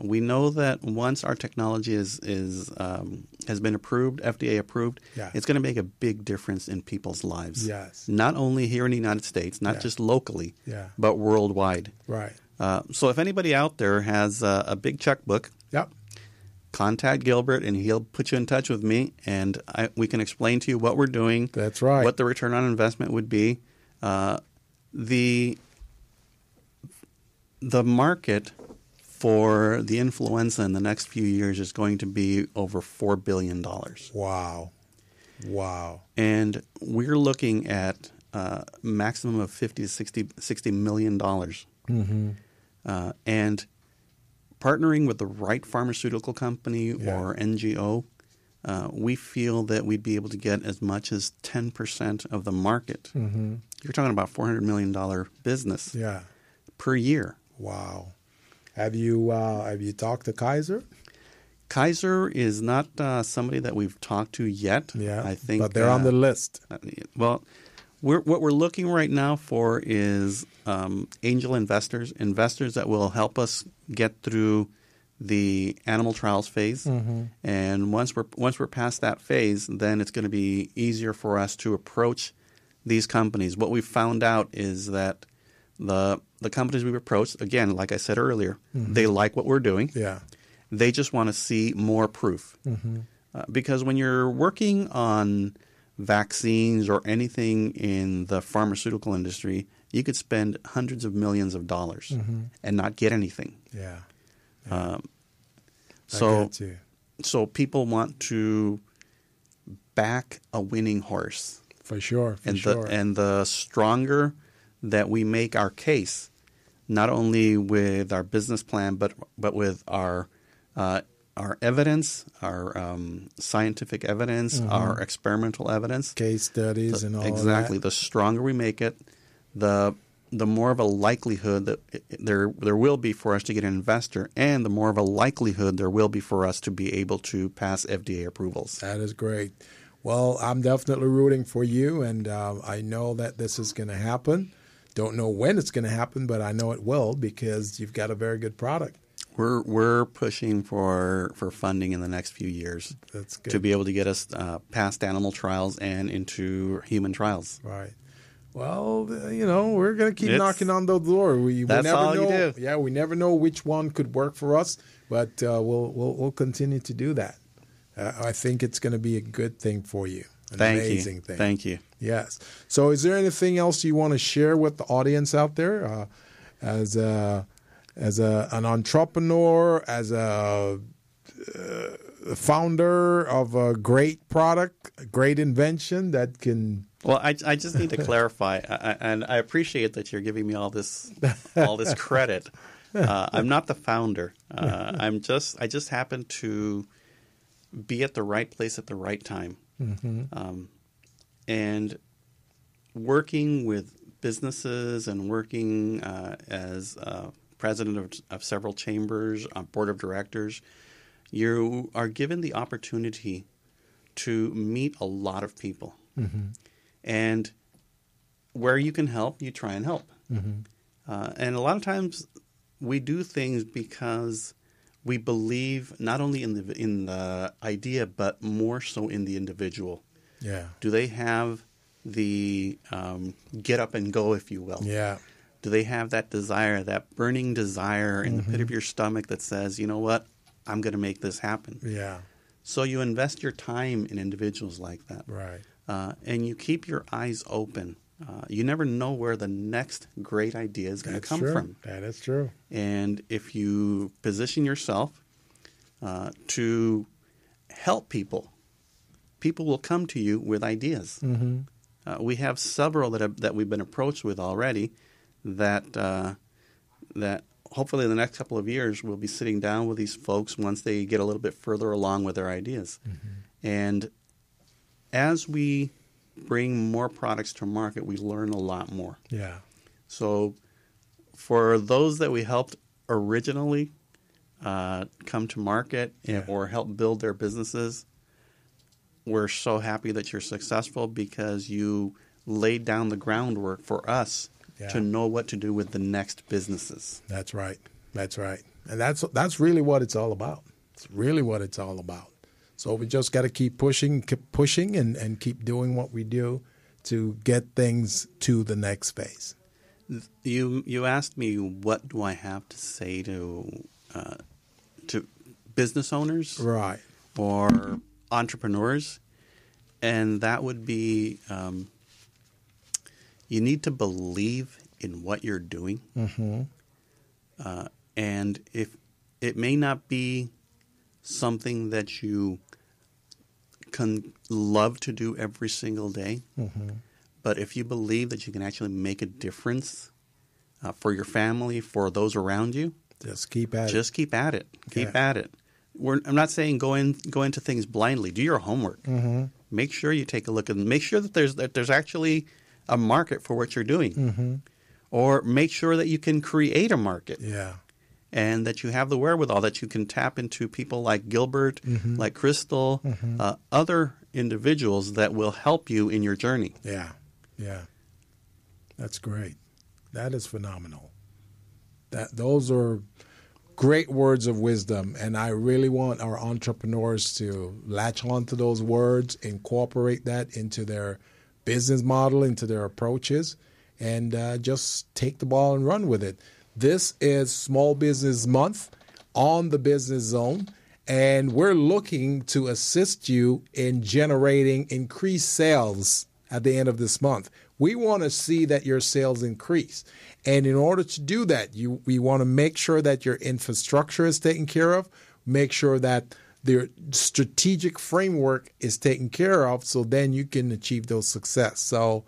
We know that once our technology has been approved, FDA approved, it's going to make a big difference in people's lives. Yes. Not only here in the United States, not just locally, but worldwide. Right. So if anybody out there has a big checkbook, contact Gilbert and he'll put you in touch with me, and we can explain to you what we're doing. That's right. What the return on investment would be. The market for the influenza in the next few years is going to be over $4 billion. Wow. And we're looking at a maximum of $50 to $60 million. Mm-hmm. And partnering with the right pharmaceutical company or NGO we feel that we'd be able to get as much as 10% of the market. You're talking about $400 million business per year. Wow. Have you talked to Kaiser? Kaiser is not somebody that we've talked to yet. Yeah, I think, but they're on the list. Well, what we're looking right now for is angel investors that will help us get through the animal trials phase. And once we're past that phase, then it's going to be easier for us to approach these companies. What we've found out is that the companies we've approached, again, like I said earlier, they like what we're doing. Yeah. They just want to see more proof. Because when you're working on vaccines or anything in the pharmaceutical industry, you could spend hundreds of millions of dollars and not get anything. Yeah. So people want to back a winning horse. For sure. And the stronger that we make our case, not only with our business plan, but with our evidence, our scientific evidence, our experimental evidence, case studies, and all exactly. of that. The stronger we make it, the more of a likelihood that there will be for us to get an investor, and the more of a likelihood there will be for us to be able to pass FDA approvals. That is great. Well, I'm definitely rooting for you, and I know that this is going to happen. Don't know when it's going to happen, but I know it will because you've got a very good product. We're pushing for funding in the next few years. That's good. To be able to get us past animal trials and into human trials. Right. Well, we're going to keep knocking on the door. We that's never all know. You do. Yeah, we never know which one could work for us, but we'll continue to do that. I think it's going to be a good thing for you. Amazing thing. Thank you. Yes. So, is there anything else you want to share with the audience out there, as an entrepreneur, as a founder of a great product, a great invention that can? Well, I just need to clarify, and I appreciate that you're giving me all this credit. I'm not the founder. I just happen to be at the right place at the right time, and working with businesses and working as president of several chambers, on board of directors, you are given the opportunity to meet a lot of people. And where you can help, you try and help. And a lot of times we do things because we believe not only in the idea, but more so in the individual. Yeah. Do they have the get up and go, if you will? Yeah. Do they have that desire, that burning desire in the pit of your stomach that says, you know what, I'm going to make this happen? Yeah. So you invest your time in individuals like that. Right. And you keep your eyes open. You never know where the next great idea is going to come from. That is true. And if you position yourself to help people, people will come to you with ideas. We have several that we've been approached with already that hopefully in the next couple of years we'll be sitting down with these folks once they get a little bit further along with their ideas. And as we bring more products to market, we learn a lot more. Yeah. So for those that we helped originally come to market or help build their businesses, we're so happy that you're successful because you laid down the groundwork for us to know what to do with the next businesses. That's right. That's right. And that's really what it's all about. It's really what it's all about. So we just got to keep pushing and keep doing what we do to get things to the next phase. You asked me what do I have to say to business owners, right, or entrepreneurs, and that would be you need to believe in what you're doing, and if it may not be something that you can love to do every single day, but if you believe that you can actually make a difference for your family, for those around you, just keep at it. Just keep at it. Keep at it. I'm not saying go into things blindly. Do your homework. Mm-hmm. Make sure you take a look and make sure that there's actually a market for what you're doing. Mm-hmm. Or make sure that you can create a market. Yeah. And that you have the wherewithal, that you can tap into people like Gilbert, mm-hmm. like Crystal, mm-hmm. Other individuals that will help you in your journey. Yeah. Yeah. That's great. That is phenomenal. Those are great words of wisdom, and I really want our entrepreneurs to latch on to those words, incorporate that into their business model, into their approaches, and just take the ball and run with it. This is Small Business Month on the Business Zone, and we're looking to assist you in generating increased sales at the end of this month. We want to see that your sales increase. And in order to do that, we want to make sure that your infrastructure is taken care of, make sure that the strategic framework is taken care of, so then you can achieve those success. So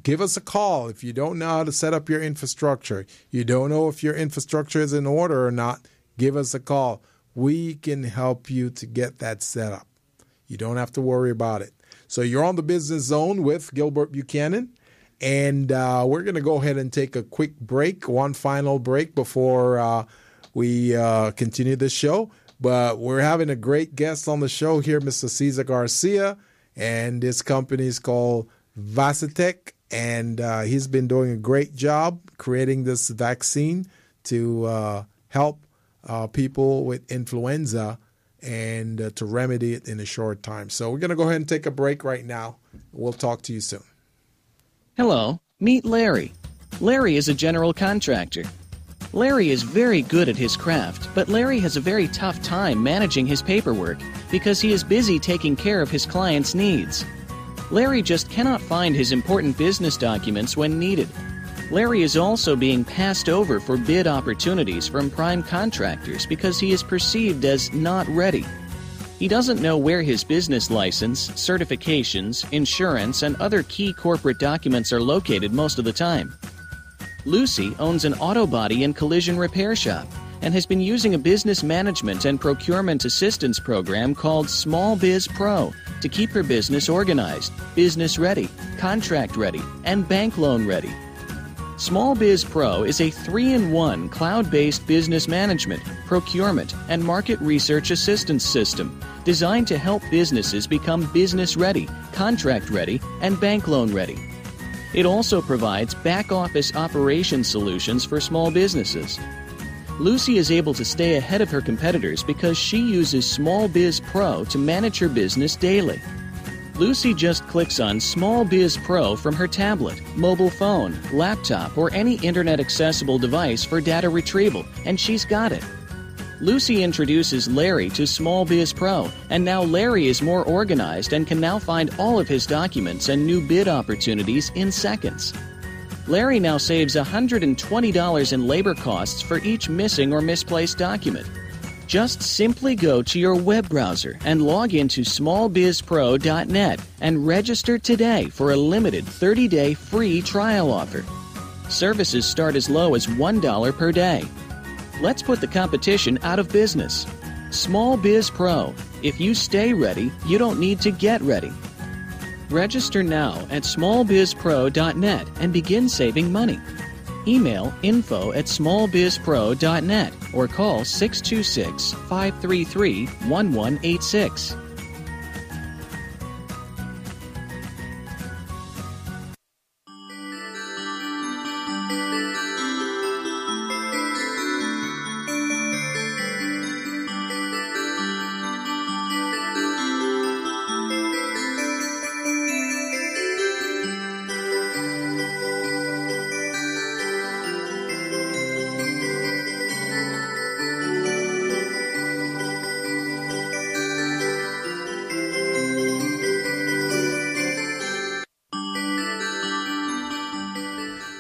give us a call if you don't know how to set up your infrastructure. You don't know if your infrastructure is in order or not. Give us a call. We can help you to get that set up. You don't have to worry about it. So you're on the Business Zone with Gilbert Buchanan, and we're going to go ahead and take a quick break, one final break before we continue the show. But we're having a great guest on the show here, Mr. Cesar Garcia, and this company is called Vasitech, and he's been doing a great job creating this vaccine to help people with influenza and to remedy it in a short time. So we're going to go ahead and take a break right now. We'll talk to you soon. Hello, meet Larry. Larry is a general contractor. Larry is very good at his craft, but Larry has a very tough time managing his paperwork because he is busy taking care of his clients' needs. Larry just cannot find his important business documents when needed. Larry is also being passed over for bid opportunities from prime contractors because he is perceived as not ready. He doesn't know where his business license, certifications, insurance, and other key corporate documents are located most of the time. Lucy owns an auto body and collision repair shop and has been using a business management and procurement assistance program called Small Biz Pro to keep her business organized, business ready, contract ready, and bank loan ready. Small Biz Pro is a 3-in-1 cloud-based business management, procurement, and market research assistance system designed to help businesses become business ready, contract ready, and bank loan ready. It also provides back-office operation solutions for small businesses. Lucy is able to stay ahead of her competitors because she uses Small Biz Pro to manage her business daily. Lucy just clicks on Small Biz Pro from her tablet, mobile phone, laptop, or any internet-accessible device for data retrieval, and she's got it. Lucy introduces Larry to Small Biz Pro, and now Larry is more organized and can now find all of his documents and new bid opportunities in seconds. Larry now saves $120 in labor costs for each missing or misplaced document. Just simply go to your web browser and log into smallbizpro.net and register today for a limited 30-day free trial offer. Services start as low as $1 per day. Let's put the competition out of business. Small Biz Pro. If you stay ready, you don't need to get ready. Register now at smallbizpro.net and begin saving money. Email info@smallbizpro.net or call 626-533-1186.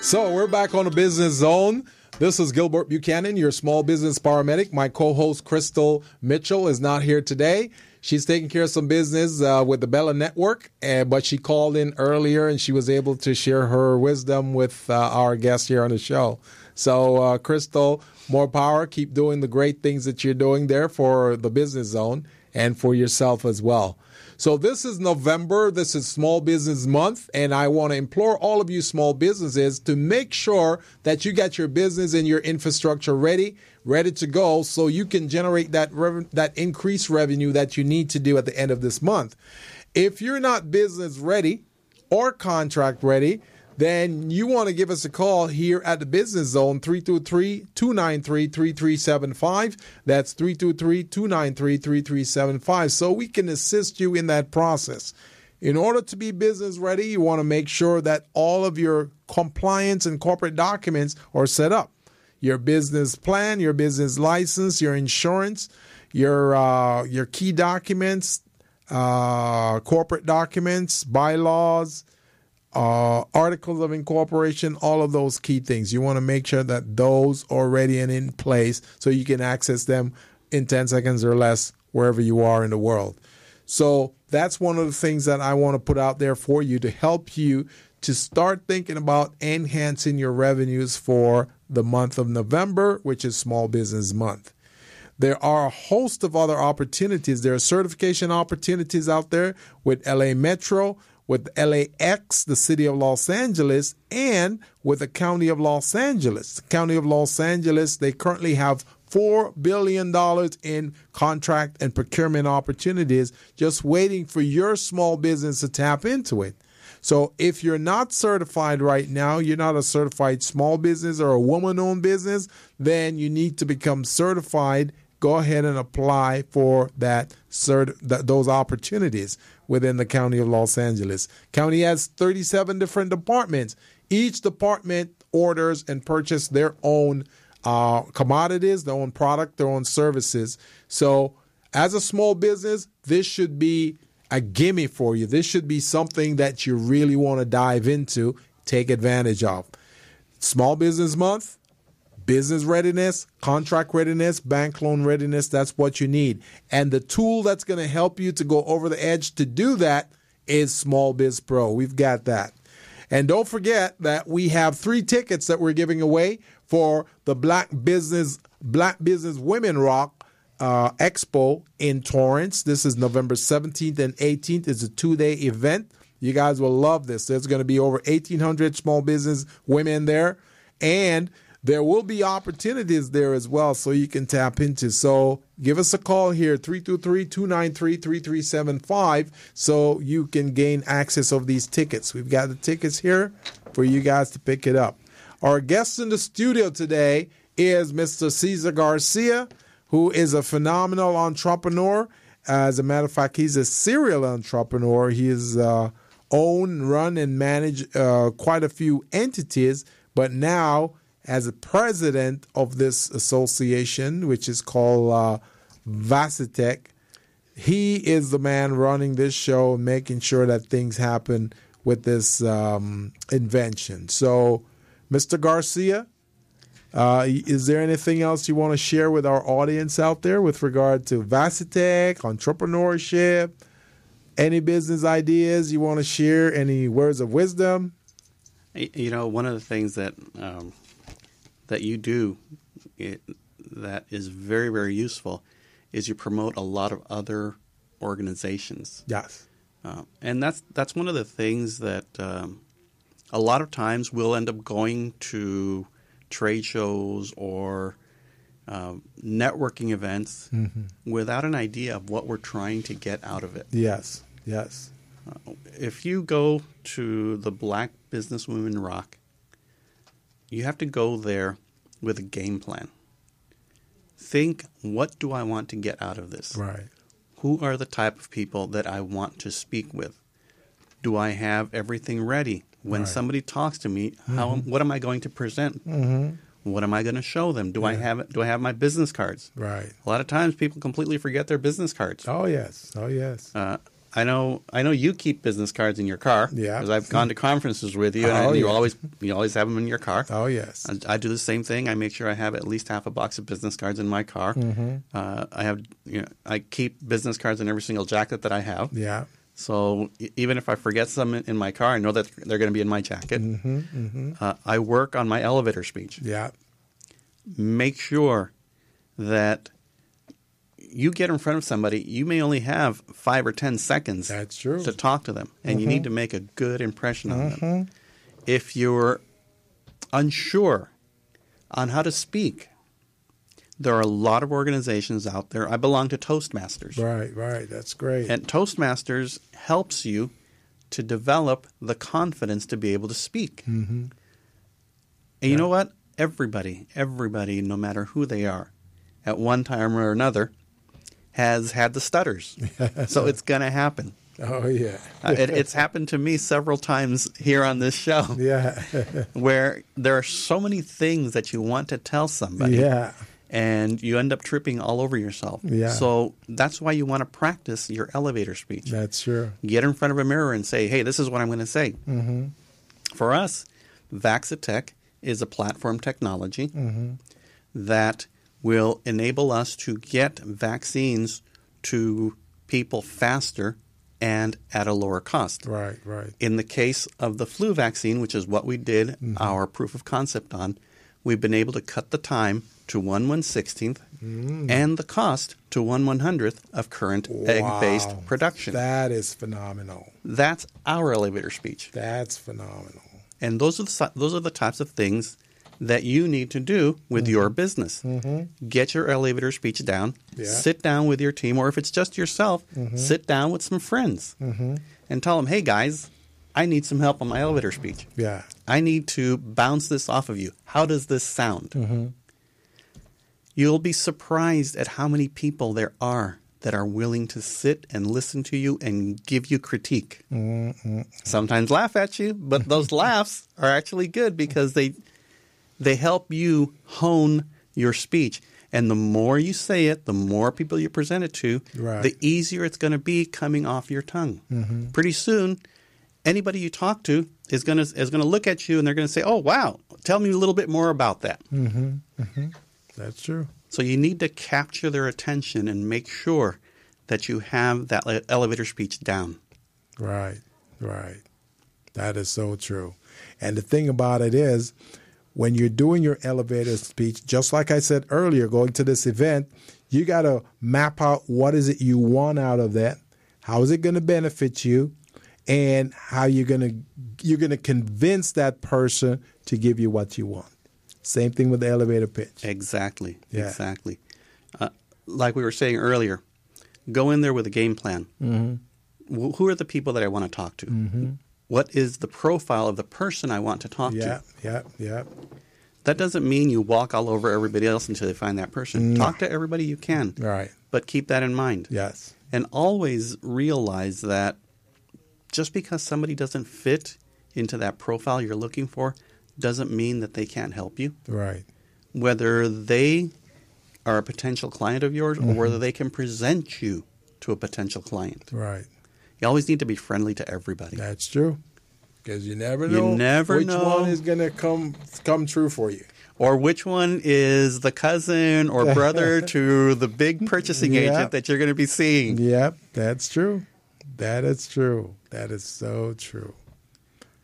So we're back on the Business Zone. This is Gilbert Buchanan, your small business paramedic. My co-host, Crystal Mitchell, is not here today. She's taking care of some business with the Bella Network, but she called in earlier and she was able to share her wisdom with our guest here on the show. So, Crystal, more power. Keep doing the great things that you're doing there for the Business Zone and for yourself as well. So this is November. This is Small Business Month, and I want to implore all of you small businesses to make sure that you got your business and your infrastructure ready to go, so you can generate that increased revenue that you need to do at the end of this month. If you're not business ready or contract ready, then you want to give us a call here at the Business Zone, 323-293-3375. That's 323-293-3375, so we can assist you in that process. In order to be business ready, you want to make sure that all of your compliance and corporate documents are set up. Your business plan, your business license, your insurance, your key documents, corporate documents, bylaws, articles of incorporation, all of those key things. You want to make sure that those are ready and in place so you can access them in 10 seconds or less wherever you are in the world. So that's one of the things that I want to put out there for you to help you to start thinking about enhancing your revenues for the month of November, which is Small Business Month. There are a host of other opportunities. There are certification opportunities out there with LA Metro, with LAX, the city of Los Angeles, and with the county of Los Angeles. The county of Los Angeles, they currently have $4 billion in contract and procurement opportunities just waiting for your small business to tap into it. So if you're not certified right now, you're not a certified small business or a woman-owned business, then you need to become certified. Go ahead and apply for those opportunities within the county of Los Angeles. County has 37 different departments. Each department orders and purchases their own commodities, their own product, their own services. So as a small business, this should be a gimme for you. This should be something that you really want to dive into, take advantage of. Small Business Month, business readiness, contract readiness, bank loan readiness, that's what you need. And the tool that's going to help you to go over the edge to do that is Small Biz Pro. We've got that. And don't forget that we have 3 tickets that we're giving away for the Black Business Women Rock Expo in Torrance. This is November 17th and 18th. It's a 2-day event. You guys will love this. There's going to be over 1,800 small business women there. And there will be opportunities there as well, so you can tap into. So give us a call here, 323-293-3375, so you can gain access of these tickets. We've got the tickets here for you guys to pick it up. Our guest in the studio today is Mr. Cesar Garcia, who is a phenomenal entrepreneur. As a matter of fact, he's a serial entrepreneur. He has owned, run, and managed quite a few entities, but now as a president of this association, which is called Vasitech, he is the man running this show and making sure that things happen with this invention. So, Mr. Garcia, is there anything else you want to share with our audience out there with regard to Vasitech, entrepreneurship, any business ideas you want to share, any words of wisdom? You know, one of the things that you do that is very, very useful is you promote a lot of other organizations. Yes. And that's one of the things that a lot of times we'll end up going to trade shows or networking events without an idea of what we're trying to get out of it. Yes, yes. If you go to the Black Business Women Rock, you have to go there with a game plan. Think, what do I want to get out of this? Right. Who are the type of people that I want to speak with? Do I have everything ready? When somebody talks to me, what am I going to present? What am I going to show them? Do I have my business cards? Right. A lot of times people completely forget their business cards. Oh yes. Oh yes. I know you keep business cards in your car. Yeah. Because I've gone to conferences with you, and you always have them in your car. Oh yes. I do the same thing. I make sure I have at least half a box of business cards in my car. I keep business cards in every single jacket that I have. Yeah. So even if I forget some in my car, I know that they're going to be in my jacket. I work on my elevator speech. Yeah. Make sure that you get in front of somebody. You may only have 5 or 10 seconds That's true. to talk to them, and you need to make a good impression on them. If you're unsure on how to speak, there are a lot of organizations out there. I belong to Toastmasters. Right. That's great. And Toastmasters helps you to develop the confidence to be able to speak. And you know what? Everybody, no matter who they are, at one time or another, has had the stutters. So it's going to happen. Oh, yeah. It's happened to me several times here on this show. Yeah. Where there are so many things that you want to tell somebody. Yeah. And you end up tripping all over yourself. Yeah. So that's why you want to practice your elevator speech. That's true. Get in front of a mirror and say, hey, this is what I'm going to say. For us, Vaxitech is a platform technology that will enable us to get vaccines to people faster and at a lower cost. Right. In the case of the flu vaccine, which is what we did our proof of concept on, we've been able to cut the time to 1/116th and the cost to 1/100th of current egg-based production. That is phenomenal. That's our elevator speech. That's phenomenal. And those are the types of things that you need to do with your business. Get your elevator speech down. Yeah. Sit down with your team, or if it's just yourself, sit down with some friends and tell them, hey, guys, I need some help on my elevator speech. Yeah. I need to bounce this off of you. How does this sound? You'll be surprised at how many people there are that are willing to sit and listen to you and give you critique. Sometimes laugh at you, but those laughs are actually good because they help you hone your speech. And the more you say it, the more people you present it to, the easier it's going to be coming off your tongue. Pretty soon, anybody you talk to is going to look at you and they're going to say, oh, wow, tell me a little bit more about that. That's true. So you need to capture their attention and make sure that you have that elevator speech down. Right. That is so true. And the thing about it is, when you're doing your elevator speech, just like I said earlier, going to this event, you got to map out what is it you want out of that, how is it going to benefit you, and how you're going to convince that person to give you what you want. Same thing with the elevator pitch. Exactly. Yeah. Exactly. Like we were saying earlier, go in there with a game plan. Who are the people that I want to talk to? What is the profile of the person I want to talk to? Yeah. That doesn't mean you walk all over everybody else until you find that person. Talk to everybody you can. Right. But keep that in mind. Yes. And always realize that just because somebody doesn't fit into that profile you're looking for doesn't mean that they can't help you. Right. Whether they are a potential client of yours or whether they can present you to a potential client. Right. You always need to be friendly to everybody. That's true. Because you never know which one is going to come true for you. Or which one is the cousin or brother to the big purchasing agent that you're going to be seeing. Yep, that's true. That is true. That is so true.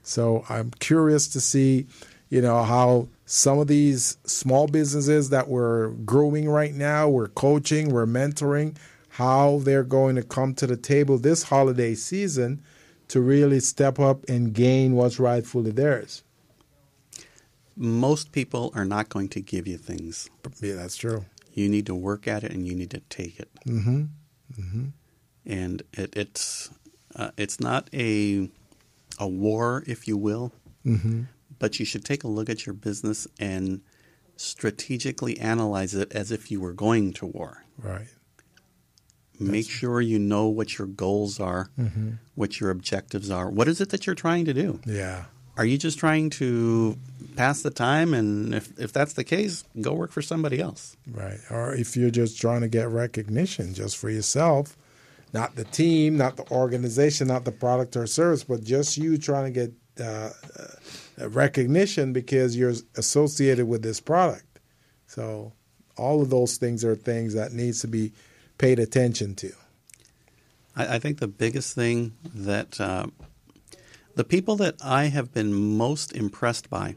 So I'm curious to see, how some of these small businesses that we're growing right now, we're coaching, we're mentoring, how they're going to come to the table this holiday season to really step up and gain what's rightfully theirs. Most people are not going to give you things. Yeah, that's true. You need to work at it and you need to take it. And it's not a war, if you will, but you should take a look at your business and strategically analyze it as if you were going to war. Right. Make sure you know what your goals are, what your objectives are. What is it that you're trying to do? Yeah. Are you just trying to pass the time? And if that's the case, go work for somebody else. Right. Or if you're just trying to get recognition just for yourself, not the team, not the organization, not the product or service, but just you trying to get recognition because you're associated with this product. So all of those things are things that needs to be paid attention to. I think the biggest thing that the people that I have been most impressed by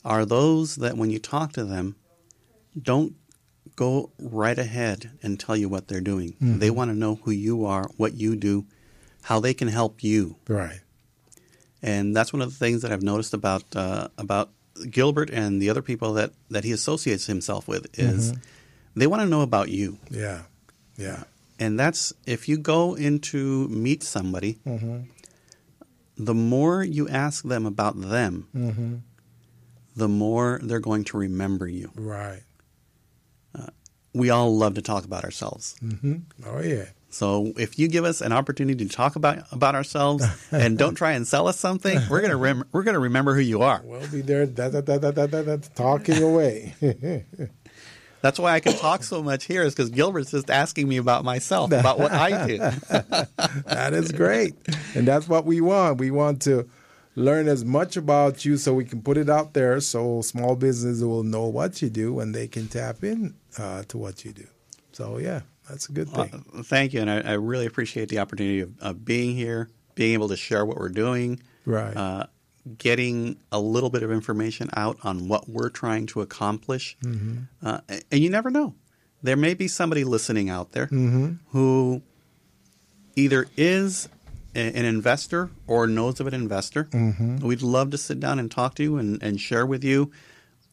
are those that when you talk to them, don't go right ahead and tell you what they're doing. Mm-hmm. They want to know who you are, what you do, how they can help you. Right. And that's one of the things that I've noticed about Gilbert and the other people that he associates himself with is they want to know about you. Yeah. Yeah. And that's, if you go into meet somebody, the more you ask them about them, the more they're going to remember you. Right. We all love to talk about ourselves. Oh, yeah. So if you give us an opportunity to talk about ourselves and don't try and sell us something, we're gonna remember who you are. We'll be there talking away. That's why I can talk so much here, is because Gilbert's just asking me about myself, about what I do. That is great. And that's what we want. We want to learn as much about you so we can put it out there so small businesses will know what you do and they can tap in to what you do. So, yeah, that's a good thing. Thank you. And I really appreciate the opportunity of being here, being able to share what we're doing. Right. Getting a little bit of information out on what we're trying to accomplish. And you never know. There may be somebody listening out there who either is an investor or knows of an investor. We'd love to sit down and talk to you and share with you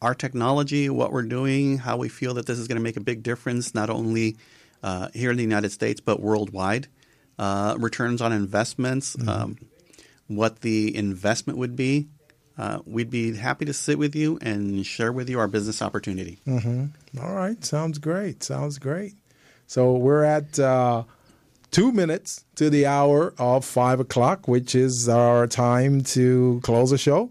our technology, what we're doing, how we feel that this is going to make a big difference, not only here in the United States, but worldwide. Returns on investments, what the investment would be. We'd be happy to sit with you and share with you our business opportunity. All right. Sounds great. Sounds great. So we're at 2 minutes to the hour of 5 o'clock, which is our time to close the show.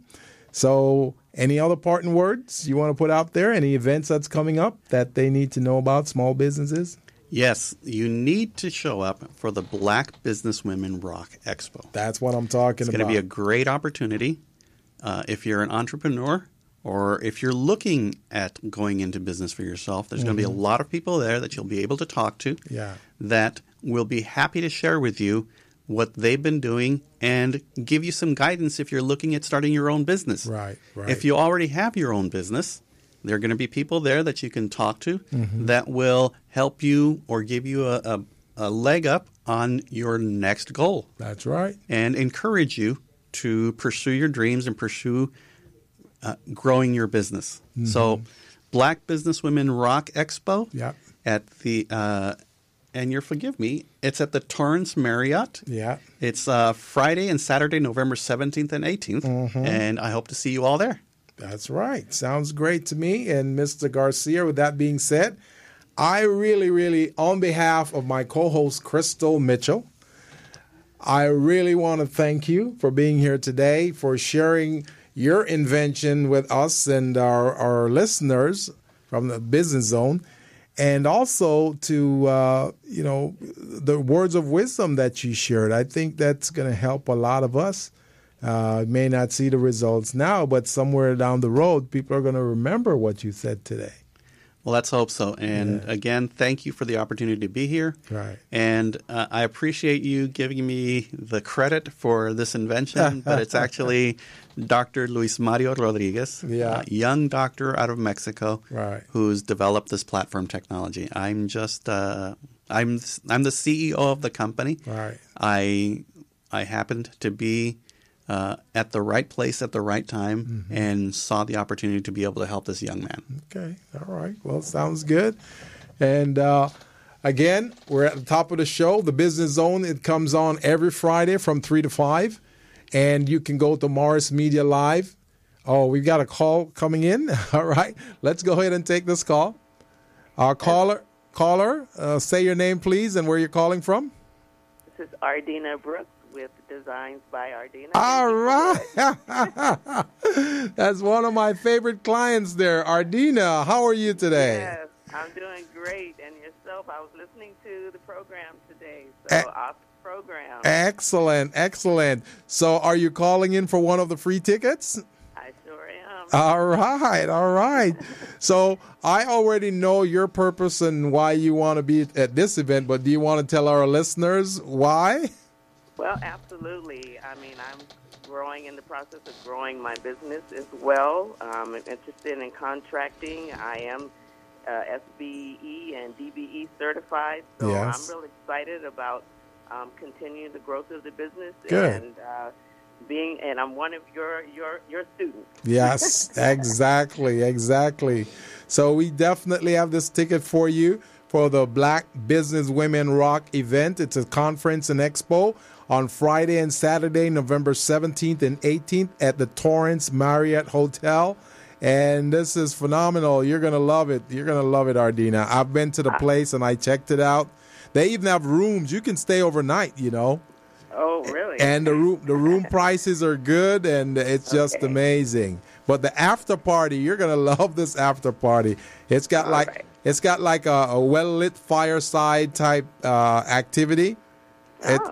So any other parting words you want to put out there? Any events that's coming up that they need to know about, small businesses? Yes, you need to show up for the Black Businesswomen Rock Expo. That's what I'm talking about. It's going to be a great opportunity if you're an entrepreneur or if you're looking at going into business for yourself. There's going to be a lot of people there that you'll be able to talk to that will be happy to share with you what they've been doing and give you some guidance if you're looking at starting your own business. Right. If you already have your own business, there are going to be people there that you can talk to that will help you or give you a leg up on your next goal. That's right. And encourage you to pursue your dreams and pursue growing your business. So Black Businesswomen Rock Expo at the and you'll forgive me, it's at the Torrance Marriott. Yeah. It's Friday and Saturday, November 17th and 18th. And I hope to see you all there. That's right. Sounds great to me. And Mr. Garcia, with that being said, I really, on behalf of my co-host, Crystal Mitchell, I really want to thank you for being here today, for sharing your invention with us and our listeners from the Business Zone, and also to, the words of wisdom that you shared. I think that's going to help a lot of us. May not see the results now, but somewhere down the road, people are going to remember what you said today. Well, let's hope so. And again, thank you for the opportunity to be here. Right. And I appreciate you giving me the credit for this invention, but it's actually Dr. Luis Mario Rodriguez, a young doctor out of Mexico, who's developed this platform technology. I'm just I'm the CEO of the company. Right. I happened to be at the right place at the right time and saw the opportunity to be able to help this young man. Okay. All right. Well, sounds good. And again, we're at the top of the show, the Business Zone. It comes on every Friday from 3 to 5. And you can go to Morris Media Live. Oh, we've got a call coming in. All right. Let's go ahead and take this call. Our caller, say your name, please, and where you're calling from. This is Ardina Brooks with Designs by Ardina. All right. That's one of my favorite clients there. Ardina, how are you today? Yes, I'm doing great. And yourself? I was listening to the program today. So awesome program. Excellent. So are you calling in for one of the free tickets? I sure am. All right. So I already know your purpose and why you want to be at this event, but do you want to tell our listeners why? Well, absolutely. I mean, I'm in the process of growing my business as well. I'm interested in contracting. I am SBE and DBE certified, so yes. I'm really excited about continuing the growth of the business. Good. And I'm one of your students. Yes, exactly. So we definitely have this ticket for you for the Black Business Women Rock event. It's a conference and expo on Friday and Saturday, November 17th and 18th at the Torrance Marriott Hotel. And this is phenomenal. You're going to love it. Ardina. I've been to the place and I checked it out. They even have rooms. You can stay overnight, Oh, really? And the room prices are good, and it's just amazing. But the after party, you're going to love this after party. It's got like a well-lit fireside type activity.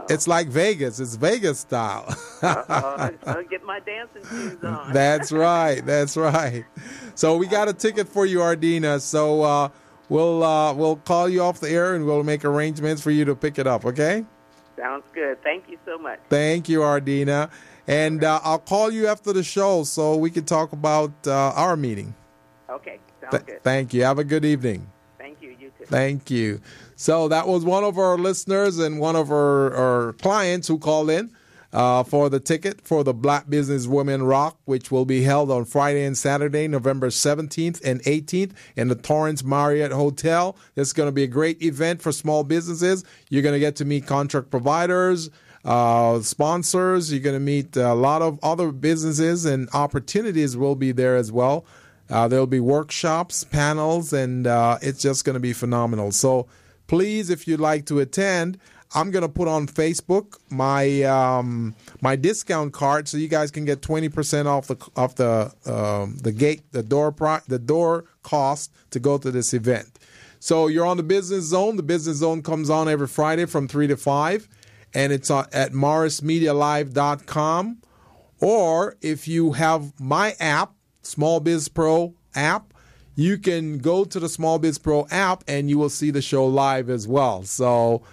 It's like Vegas. It's Vegas style. I'll get my dancing shoes on. That's right. So we got a ticket for you, Ardina. So we'll call you off the air and we'll make arrangements for you to pick it up. Okay? Sounds good. Thank you so much. Thank you, Ardina. And I'll call you after the show so we can talk about our meeting. Okay. Sounds good. Thank you. Have a good evening. Thank you. You too. Thank you. So that was one of our listeners and one of our clients who called in for the ticket for the Black Business Women Rock, which will be held on Friday and Saturday, November 17th and 18th in the Torrance Marriott Hotel. This is going to be a great event for small businesses. You're going to get to meet contract providers, sponsors. You're going to meet a lot of other businesses, and opportunities will be there as well. There'll be workshops, panels, and it's just going to be phenomenal. So please, if you'd like to attend, I'm going to put on Facebook my discount card so you guys can get 20% off the door cost to go to this event. So you're on the Business Zone. The Business Zone comes on every Friday from 3 to 5, and it's at morrismedialive.com. Or if you have my app, Small Biz Pro app, you can go to the Small Biz Pro app and you will see the show live as well. So,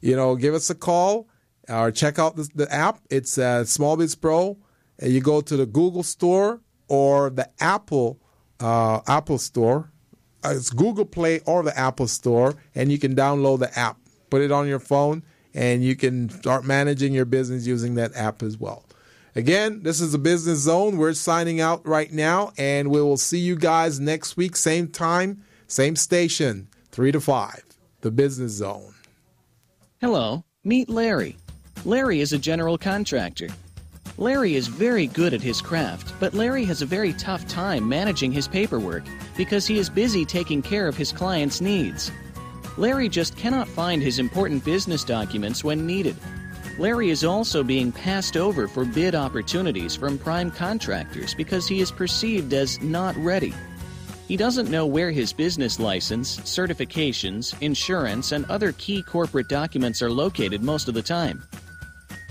give us a call or check out the app. It's Small Biz Pro. And you go to the Google Store or the Apple Store. It's Google Play or the Apple Store, and you can download the app. Put it on your phone, and you can start managing your business using that app as well. Again, this is the Business Zone. We're signing out right now, and we will see you guys next week, same time, same station, 3 to 5, the Business Zone. Hello, meet Larry. Larry is a general contractor. Larry is very good at his craft, but Larry has a very tough time managing his paperwork because he is busy taking care of his clients' needs. Larry just cannot find his important business documents when needed. Larry is also being passed over for bid opportunities from prime contractors because he is perceived as not ready. He doesn't know where his business license, certifications, insurance, and other key corporate documents are located most of the time.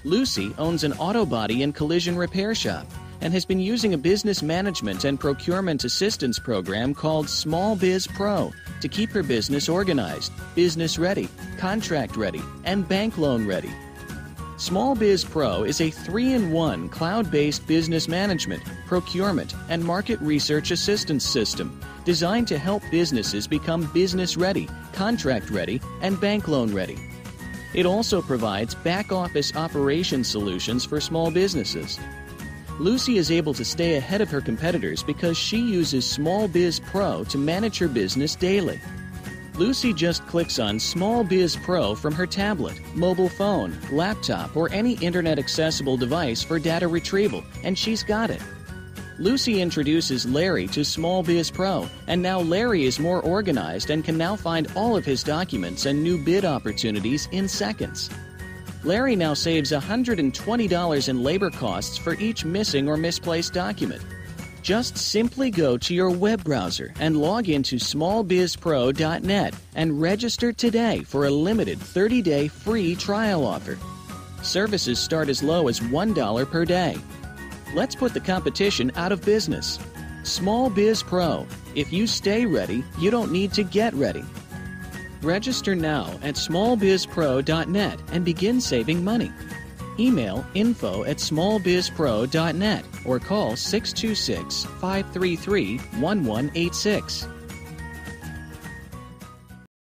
Lucy owns an auto body and collision repair shop and has been using a business management and procurement assistance program called Small Biz Pro to keep her business organized, business ready, contract ready, and bank loan ready. Small Biz Pro is a 3-in-1 cloud-based business management, procurement, and market research assistance system designed to help businesses become business ready, contract ready, and bank loan ready. It also provides back-office operation solutions for small businesses. Lucy is able to stay ahead of her competitors because she uses Small Biz Pro to manage her business daily. Lucy just clicks on Small Biz Pro from her tablet, mobile phone, laptop, or any internet-accessible device for data retrieval, and she's got it. Lucy introduces Larry to Small Biz Pro, and now Larry is more organized and can now find all of his documents and new bid opportunities in seconds. Larry now saves $120 in labor costs for each missing or misplaced document. Just simply go to your web browser and log into smallbizpro.net and register today for a limited 30-day free trial offer. Services start as low as $1 per day. Let's put the competition out of business. Small Biz Pro. If you stay ready, you don't need to get ready. Register now at smallbizpro.net and begin saving money. Email info@smallbizpro.net or call 626-533-1186.